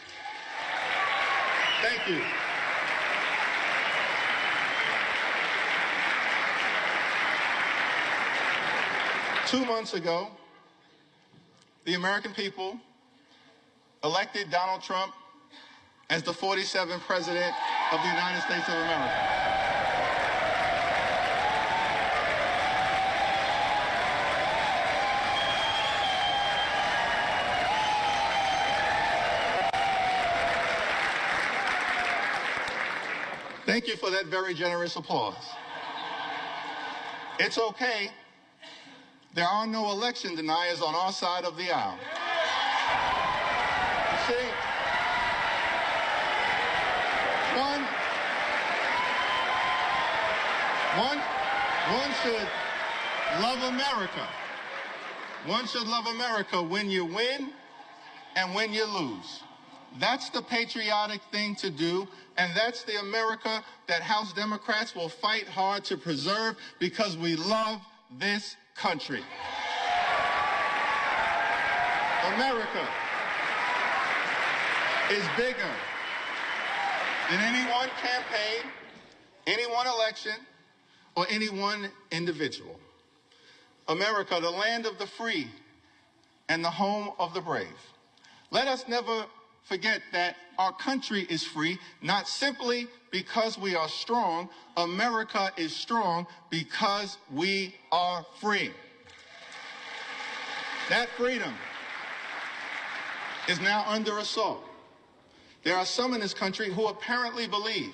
Thank you. Two months ago, the American people elected Donald Trump as the 47th President of the United States of America. Thank you for that very generous applause. It's okay. There are no election deniers on our side of the aisle. You see, one should love America. One should love America when you win and when you lose. That's the patriotic thing to do, and that's the America that House Democrats will fight hard to preserve, because we love this country. America is bigger than any one campaign, any one election, or any one individual. America, the land of the free and the home of the brave. Let us never forget that our country is free, not simply because we are strong. America is strong because we are free. That freedom is now under assault. There are some in this country who apparently believe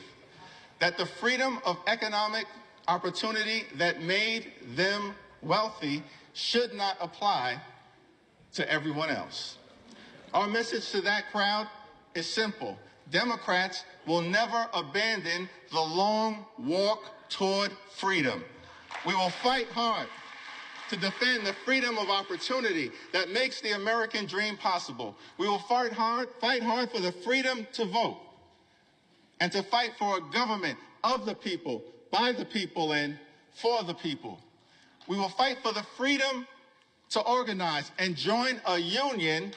that the freedom of economic opportunity that made them wealthy should not apply to everyone else. Our message to that crowd is simple. Democrats will never abandon the long walk toward freedom. We will fight hard to defend the freedom of opportunity that makes the American dream possible. We will fight hard for the freedom to vote, and to fight for a government of the people, by the people, and for the people. We will fight for the freedom to organize and join a union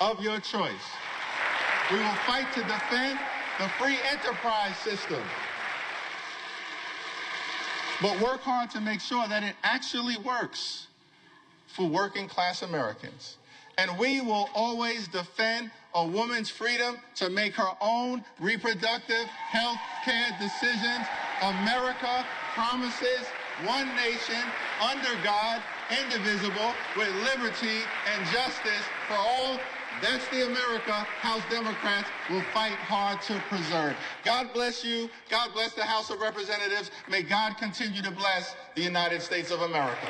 of your choice. We will fight to defend the free enterprise system, but work hard to make sure that it actually works for working class Americans. And we will always defend a woman's freedom to make her own reproductive health care decisions. America promises one nation, under God, indivisible, with liberty and justice for all. That's the America House Democrats will fight hard to preserve. God bless you. God bless the House of Representatives. May God continue to bless the United States of America.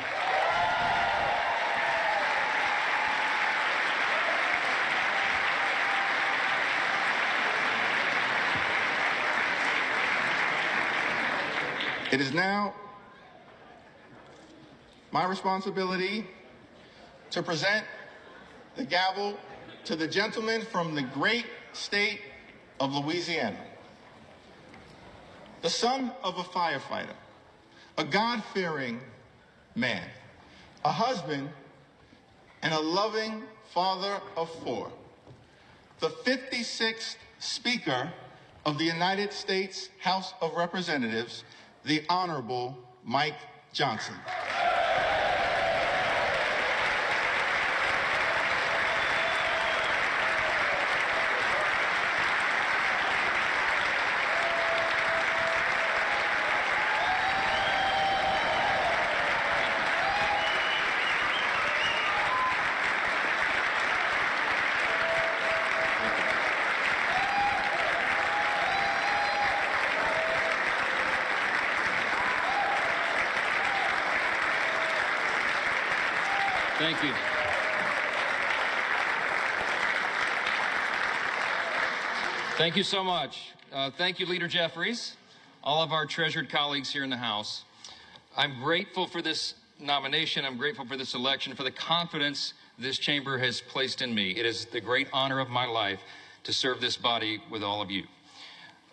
It is now my responsibility to present the gavel to the gentleman from the great state of Louisiana, the son of a firefighter, a God-fearing man, a husband, and a loving father of four, the 56th Speaker of the United States House of Representatives, the Honorable Mike Johnson. Thank you. Thank you so much. Thank you, Leader Jeffries, all of our treasured colleagues here in the House. I'm grateful for this nomination. I'm grateful for this election, for the confidence this chamber has placed in me. It is the great honor of my life to serve this body with all of you.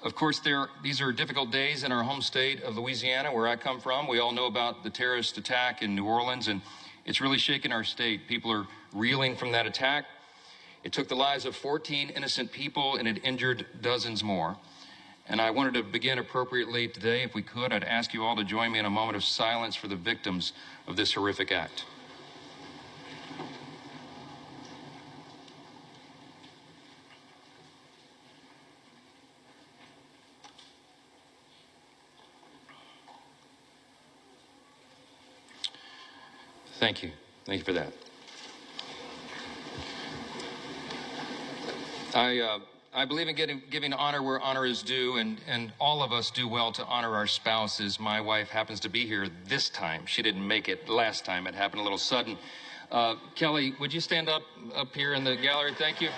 Of course, these are difficult days in our home state of Louisiana, where I come from. We all know about the terrorist attack in New Orleans, and it's really shaken our state. People are reeling from that attack. It took the lives of 14 innocent people, and it injured dozens more. And I wanted to begin appropriately today. If we could, I'd ask you all to join me in a moment of silence for the victims of this horrific act. Thank you. Thank you for that. I believe in giving honor where honor is due, and all of us do well to honor our spouses. My wife happens to be here this time. She didn't make it last time. It happened a little sudden. Kelly, would you stand up here in the gallery? Thank you.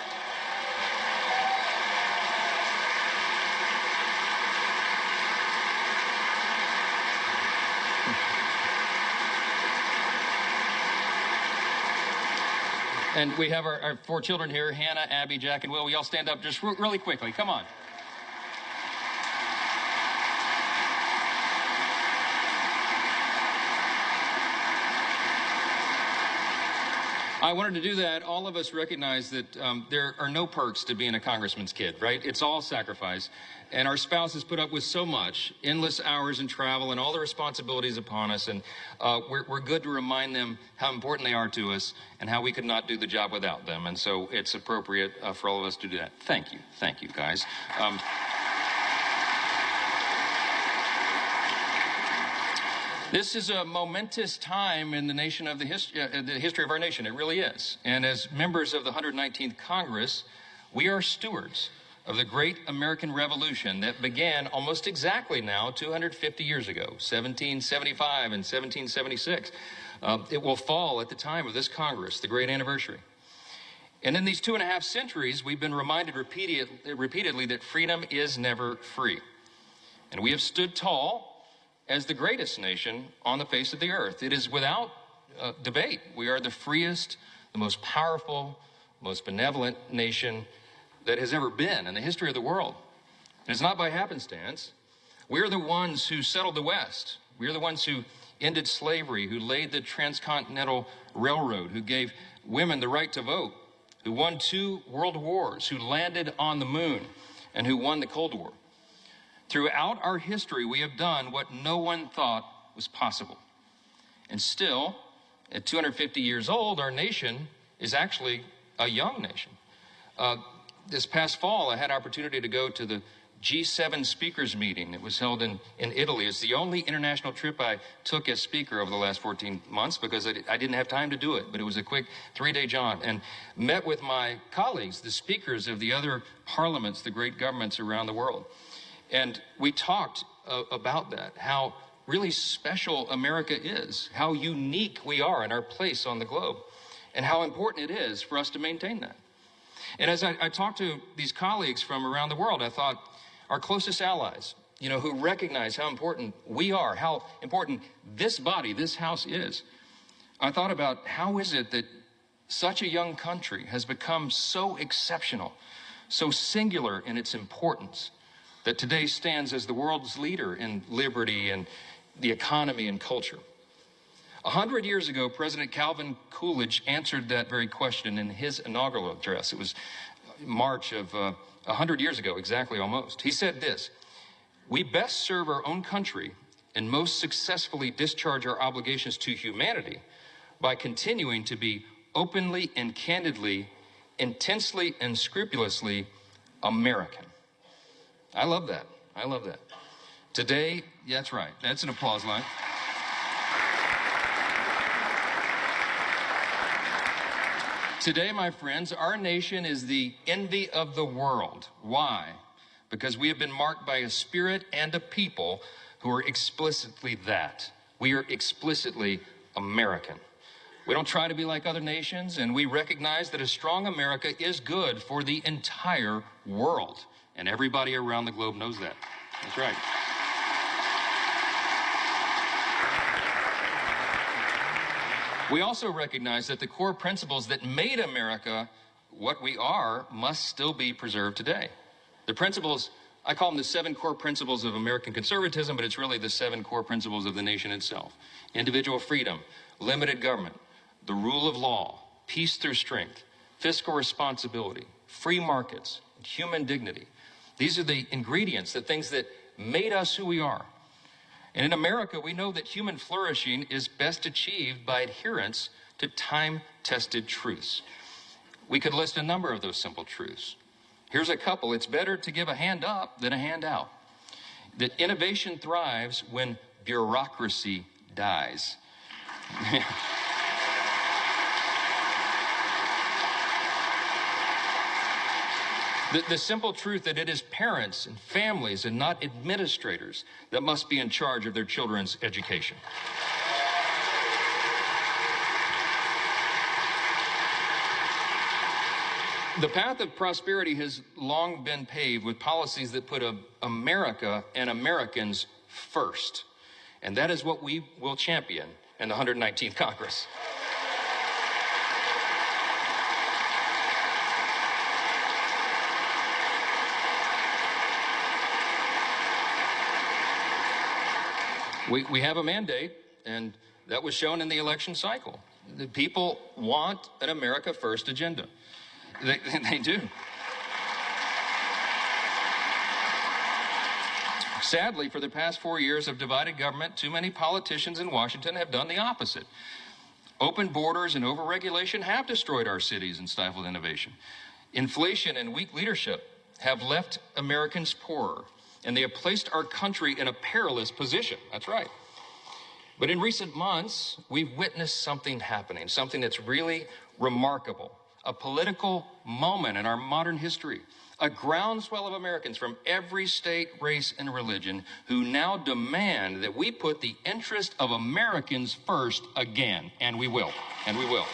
And we have our 4 children here, Hannah, Abby, Jack, and Will. We all stand up just really quickly. Come on. I wanted to do that. All of us recognize that there are no perks to being a congressman's kid, right? It's all sacrifice. And our spouses put up with so much, endless hours in travel and all the responsibilities upon us. And we're good to remind them how important they are to us and how we could not do the job without them. And so it's appropriate for all of us to do that. Thank you. Thank you, guys. This is a momentous time in the nation of the history of our nation. It really is. And as members of the 119th Congress, we are stewards of the great American Revolution that began almost exactly now 250 years ago, 1775 and 1776. It will fall at the time of this Congress, the great anniversary. And in these 2.5 centuries, we've been reminded repeatedly that freedom is never free. And we have stood tall as the greatest nation on the face of the earth. It is without debate. We are the freest, the most powerful, most benevolent nation that has ever been in the history of the world. And it's not by happenstance. We're the ones who settled the West. We're the ones who ended slavery, who laid the transcontinental railroad, who gave women the right to vote, who won 2 world wars, who landed on the moon, and who won the Cold War. Throughout our history, we have done what no one thought was possible. And still, at 250 years old, our nation is actually a young nation. This past fall, I had opportunity to go to the G7 speakers meeting that was held in Italy. It's the only international trip I took as speaker over the last 14 months because I didn't have time to do it, but it was a quick 3-day jaunt, and met with my colleagues, the speakers of the other parliaments, the great governments around the world. And we talked about that, how really special America is, how unique we are in our place on the globe, and how important it is for us to maintain that. And as I talked to these colleagues from around the world, I thought, our closest allies, who recognize how important we are, how important this body, this House is. I thought about how is it that such a young country has become so exceptional, so singular in its importance, that today stands as the world's leader in liberty and the economy and culture. 100 years ago, President Calvin Coolidge answered that very question in his inaugural address. It was March of 100 years ago, exactly almost. He said this: "We best serve our own country and most successfully discharge our obligations to humanity by continuing to be openly and candidly, intensely and scrupulously American." I love that. I love that. Today, yeah, that's right. That's an applause line. Today, my friends, our nation is the envy of the world. Why? Because we have been marked by a spirit and a people who are explicitly that. We are explicitly American. We don't try to be like other nations, and we recognize that a strong America is good for the entire world. And everybody around the globe knows that. That's right. We also recognize that the core principles that made America what we are must still be preserved today. The principles, I call them the 7 core principles of American conservatism, but it's really the 7 core principles of the nation itself. Individual freedom, limited government, the rule of law, peace through strength, fiscal responsibility, free markets, human dignity. These are the ingredients, the things that made us who we are. And in America, we know that human flourishing is best achieved by adherence to time-tested truths. We could list a number of those simple truths. Here's a couple. It's better to give a hand up than a hand out. That innovation thrives when bureaucracy dies. The simple truth that it is parents and families and not administrators that must be in charge of their children's education. The path of prosperity has long been paved with policies that put America and Americans first. And that is what we will champion in the 119th Congress. We have a mandate, and that was shown in the election cycle. The people want an America First agenda. They do. Sadly, for the past 4 years of divided government, too many politicians in Washington have done the opposite. Open borders and overregulation have destroyed our cities and stifled innovation. Inflation and weak leadership have left Americans poorer, and they have placed our country in a perilous position. That's right. But in recent months, we've witnessed something happening, something that's really remarkable, a political moment in our modern history, a groundswell of Americans from every state, race, and religion who now demand that we put the interest of Americans first again, and we will, and we will.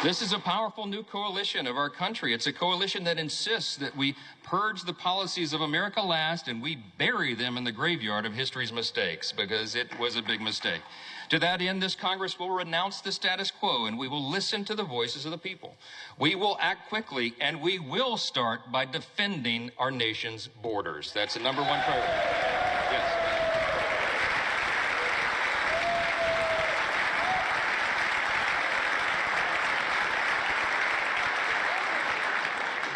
This is a powerful new coalition of our country. It's a coalition that insists that we purge the policies of America last and we bury them in the graveyard of history's mistakes, because it was a big mistake. To that end, this Congress will renounce the status quo and we will listen to the voices of the people. We will act quickly and we will start by defending our nation's borders. That's the #1 priority. Yes.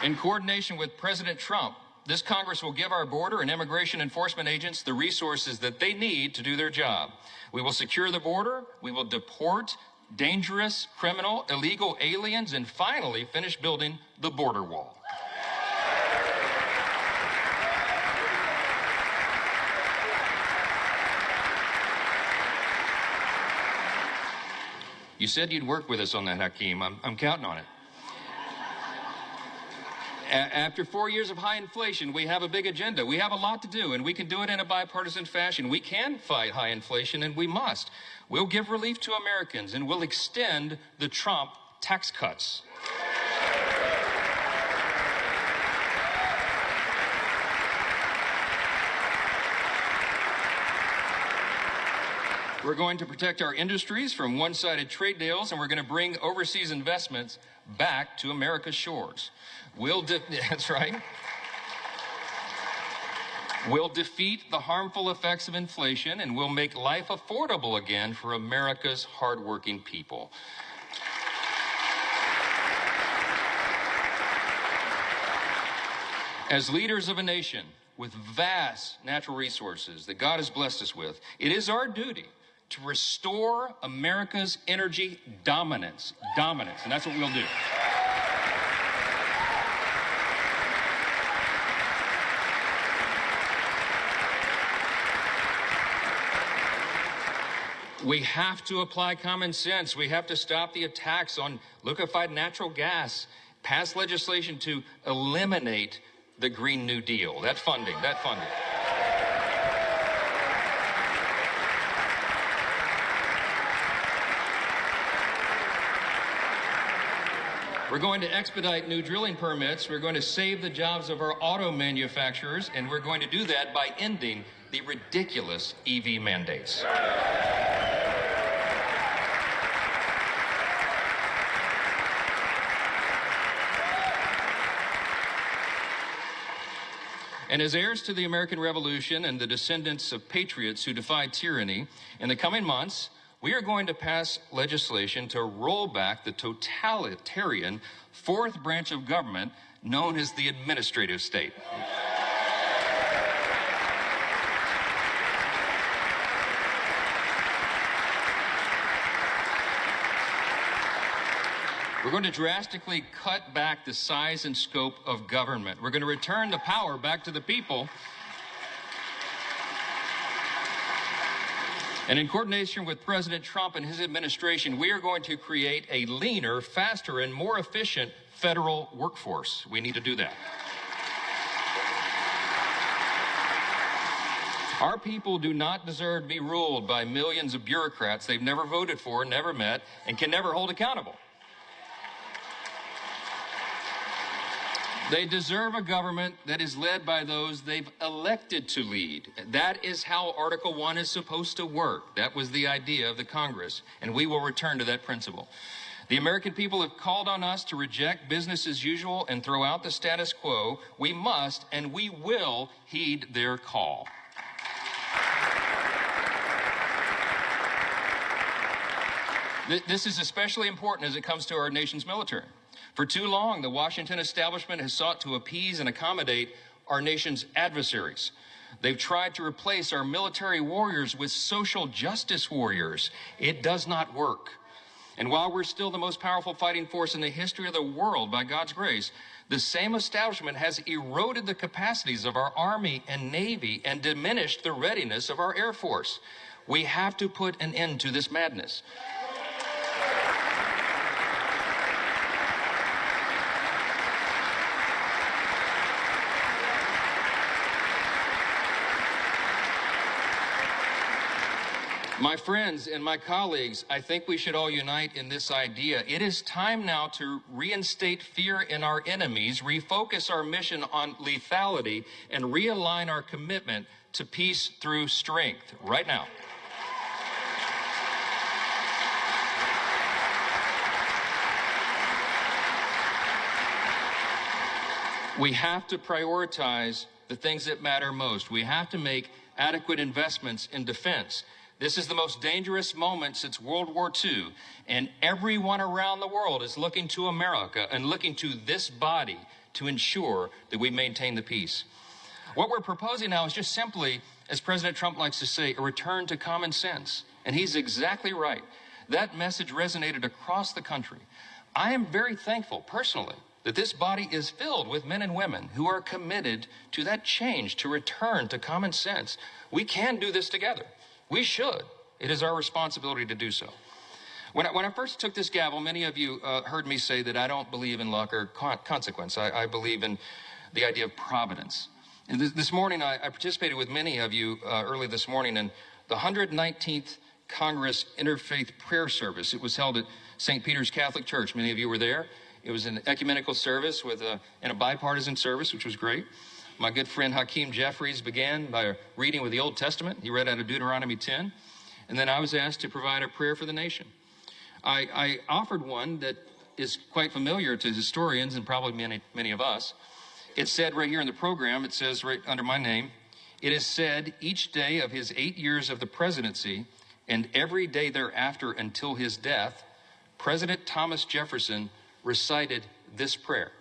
In coordination with President Trump, This Congress will give our border and immigration enforcement agents the resources that they need to do their job. We will secure the border, we will deport dangerous, criminal, illegal aliens, and finally finish building the border wall. You said you'd work with us on that, Hakeem. I'm counting on it. After 4 years of high inflation, we have a big agenda. We have a lot to do, and we can do it in a bipartisan fashion. We can fight high inflation, and we must. We'll give relief to Americans, and we'll extend the Trump tax cuts. We're going to protect our industries from one-sided trade deals, and we're going to bring overseas investments back to America's shores. That's right. We'll defeat the harmful effects of inflation, and we'll make life affordable again for America's hardworking people. As leaders of a nation with vast natural resources that God has blessed us with, it is our duty to restore America's energy dominance, and that's what we'll do. We have to apply common sense. We have to stop the attacks on liquefied natural gas, pass legislation to eliminate the Green New Deal, that funding. We're going to expedite new drilling permits. We're going to save the jobs of our auto manufacturers, and we're going to do that by ending the ridiculous EV mandates. And as heirs to the American Revolution and the descendants of patriots who defied tyranny, in the coming months, we are going to pass legislation to roll back the totalitarian fourth branch of government known as the administrative state. We're going to drastically cut back the size and scope of government. We're going to return the power back to the people. And in coordination with President Trump and his administration, we are going to create a leaner, faster, and more efficient federal workforce. We need to do that. Our people do not deserve to be ruled by millions of bureaucrats they've never voted for, never met, and can never hold accountable. They deserve a government that is led by those they've elected to lead. That is how Article 1 is supposed to work. That was the idea of the Congress, and we will return to that principle. The American people have called on us to reject business as usual and throw out the status quo. We must and we will heed their call. This is especially important as it comes to our nation's military. For too long, the Washington establishment has sought to appease and accommodate our nation's adversaries. They've tried to replace our military warriors with social justice warriors. It does not work. And while we're still the most powerful fighting force in the history of the world, by God's grace, the same establishment has eroded the capacities of our Army and Navy and diminished the readiness of our Air Force. We have to put an end to this madness. My friends and my colleagues, I think we should all unite in this idea. It is time now to reinstate fear in our enemies, refocus our mission on lethality, and realign our commitment to peace through strength right now. We have to prioritize the things that matter most. We have to make adequate investments in defense. This is the most dangerous moment since World War II, and everyone around the world is looking to America and looking to this body to ensure that we maintain the peace. What we're proposing now is just simply, as President Trump likes to say, a return to common sense. And he's exactly right. That message resonated across the country. I am very thankful, personally, that this body is filled with men and women who are committed to that change, to return to common sense. We can do this together. We should. It is our responsibility to do so. When I first took this gavel, many of you heard me say that I don't believe in luck or consequence. I believe in the idea of providence. And this morning, I participated with many of you early this morning in the 119th Congress Interfaith Prayer Service. It was held at St. Peter's Catholic Church. Many of you were there. It was an ecumenical service and a bipartisan service, which was great. My good friend Hakeem Jeffries began by reading with the Old Testament. He read out of Deuteronomy 10. And then I was asked to provide a prayer for the nation. I offered one that is quite familiar to historians and probably many of us. It said right here in the program, it says right under my name, it is said each day of his 8 years of the presidency and every day thereafter until his death, President Thomas Jefferson recited this prayer.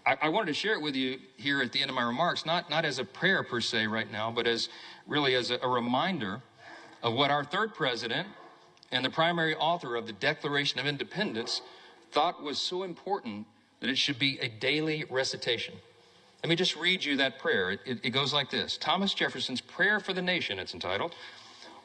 I wanted to share it with you here at the end of my remarks, not as a prayer per se right now, but as really as a reminder of what our third president and the primary author of the Declaration of Independence thought was so important that it should be a daily recitation. Let me just read you that prayer. It goes like this. Thomas Jefferson's Prayer for the Nation, it's entitled.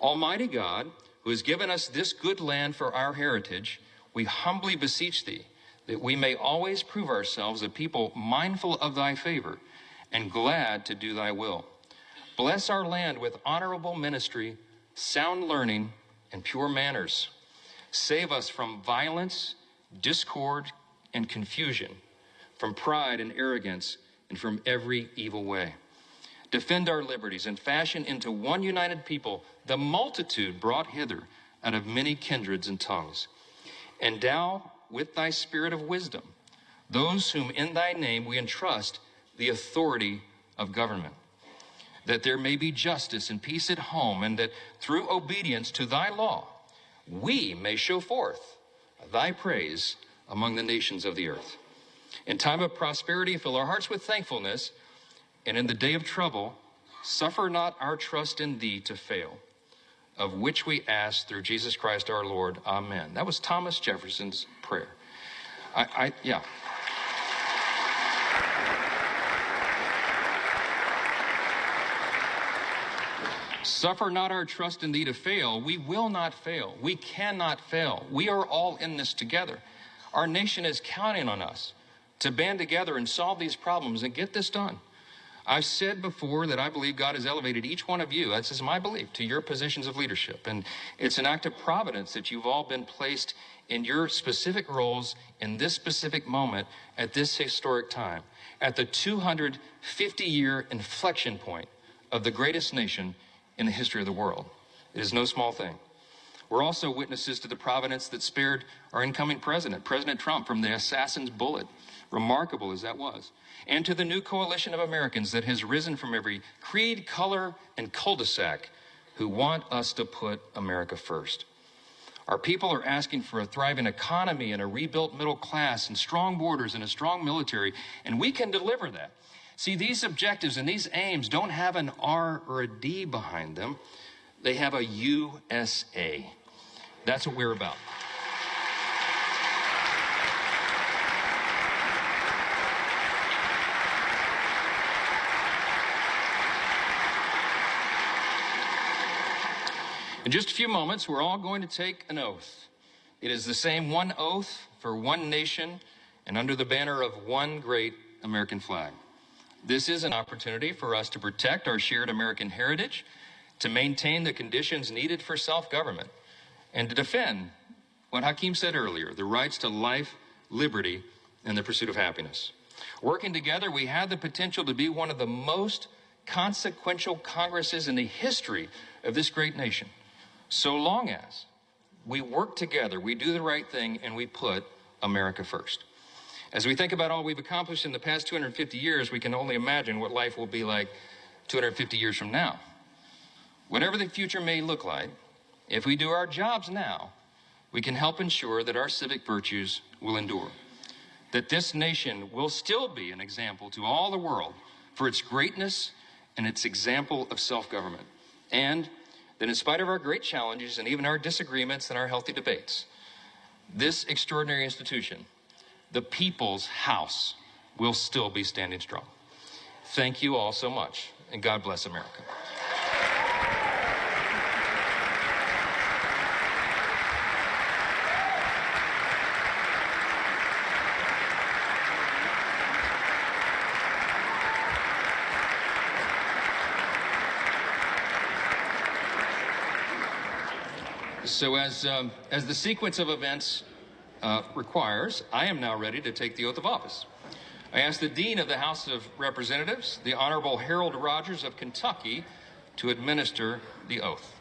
Almighty God, who has given us this good land for our heritage, we humbly beseech thee that we may always prove ourselves a people mindful of thy favor and glad to do thy will. Bless our land with honorable ministry, sound learning, and pure manners. Save us from violence, discord, and confusion, from pride and arrogance, and from every evil way. Defend our liberties and fashion into one united people the multitude brought hither out of many kindreds and tongues. Endow with thy spirit of wisdom those whom in thy name we entrust the authority of government, that there may be justice and peace at home, and that through obedience to thy law we may show forth thy praise among the nations of the earth. In time of prosperity, fill our hearts with thankfulness, and in the day of trouble, suffer not our trust in thee to fail, of which we ask through Jesus Christ our Lord. Amen. That was Thomas Jefferson's prayer. Yeah. Suffer not our trust in thee to fail. We will not fail. We cannot fail. We are all in this together. Our nation is counting on us to band together and solve these problems and get this done. I've said before that I believe God has elevated each one of you, this is my belief, to your positions of leadership. And it's an act of providence that you've all been placed in your specific roles in this specific moment at this historic time, at the 250-year inflection point of the greatest nation in the history of the world. It is no small thing. We're also witnesses to the providence that spared our incoming president, President Trump, from the assassin's bullet, remarkable as that was, and to the new coalition of Americans that has risen from every creed, color, and cul-de-sac who want us to put America first. Our people are asking for a thriving economy and a rebuilt middle class and strong borders and a strong military, and we can deliver that. See, these objectives and these aims don't have an R or a D behind them. They have a USA. That's what we're about. In just a few moments, we're all going to take an oath. It is the same one oath for one nation and under the banner of one great American flag. This is an opportunity for us to protect our shared American heritage, to maintain the conditions needed for self-government, and to defend what Hakeem said earlier, the rights to life, liberty, and the pursuit of happiness. Working together, we have the potential to be one of the most consequential Congresses in the history of this great nation, so long as we work together, we do the right thing, and we put America first. As we think about all we've accomplished in the past 250 years, we can only imagine what life will be like 250 years from now. Whatever the future may look like, if we do our jobs now, we can help ensure that our civic virtues will endure. that this nation will still be an example to all the world for its greatness and its example of self-government, and that in spite of our great challenges and even our disagreements and our healthy debates, this extraordinary institution, the People's House, will still be standing strong. Thank you all so much, and God bless America. So as the sequence of events requires, I am now ready to take the oath of office. I ask the Dean of the House of Representatives, the Honorable Harold Rogers of Kentucky, to administer the oath.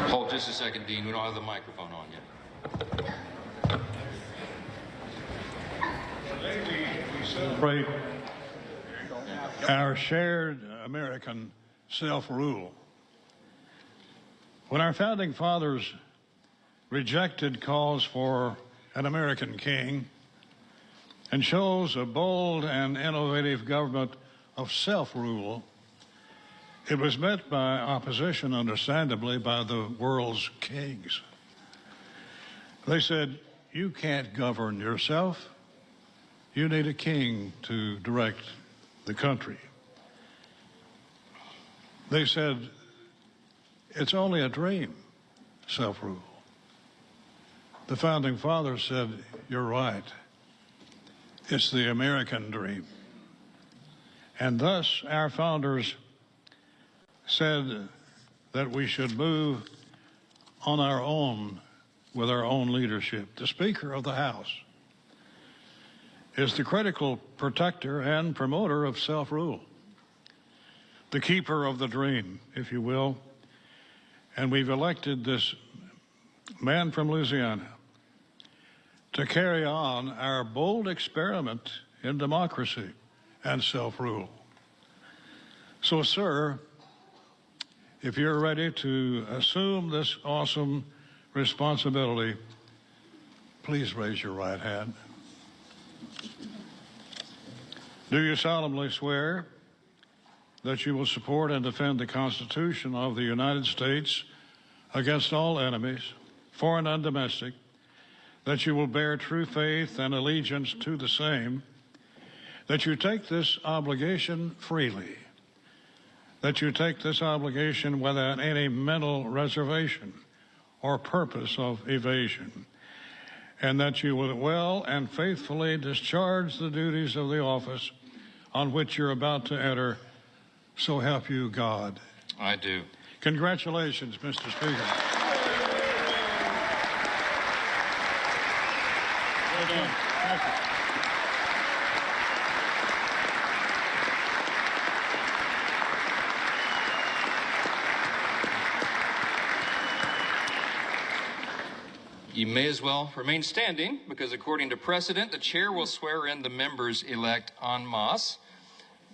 Hold just a second, Dean. We don't have the microphone on yet. We celebrate our shared American self-rule. When our founding fathers rejected calls for an American king and chose a bold and innovative government of self-rule, it was met by opposition, understandably, by the world's kings. They said, "You can't govern yourself. You need a king to direct the country." They said, "It's only a dream, self-rule." The founding fathers said, "You're right. It's the American dream." And thus our founders said that we should move on our own with our own leadership. The Speaker of the House is the critical protector and promoter of self-rule, the keeper of the dream, if you will. And we've elected this man from Louisiana to carry on our bold experiment in democracy and self-rule. So, sir, if you're ready to assume this awesome responsibility, please raise your right hand. Do you solemnly swear that you will support and defend the Constitution of the United States against all enemies, foreign and domestic, that you will bear true faith and allegiance to the same, that you take this obligation freely, that you take this obligation without any mental reservation or purpose of evasion, and that you will well and faithfully discharge the duties of the office on which you're about to enter, so help you God? I do. Congratulations, Mr. Speaker. Well done. Thank you. You may as well remain standing, because according to precedent, the chair will swear in the members-elect en masse.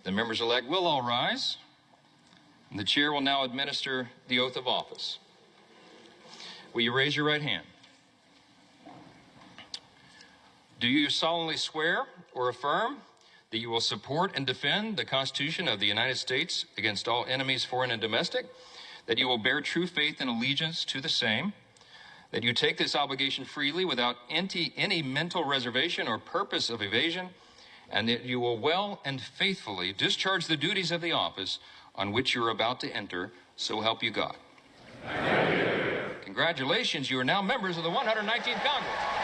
The members-elect will all rise, and the chair will now administer the oath of office. Will you raise your right hand? Do you solemnly swear or affirm that you will support and defend the Constitution of the United States against all enemies, foreign and domestic, that you will bear true faith and allegiance to the same, that you take this obligation freely without any mental reservation or purpose of evasion, and that you will well and faithfully discharge the duties of the office on which you're about to enter, so help you God? Thank you. Congratulations, you are now members of the 119th Congress.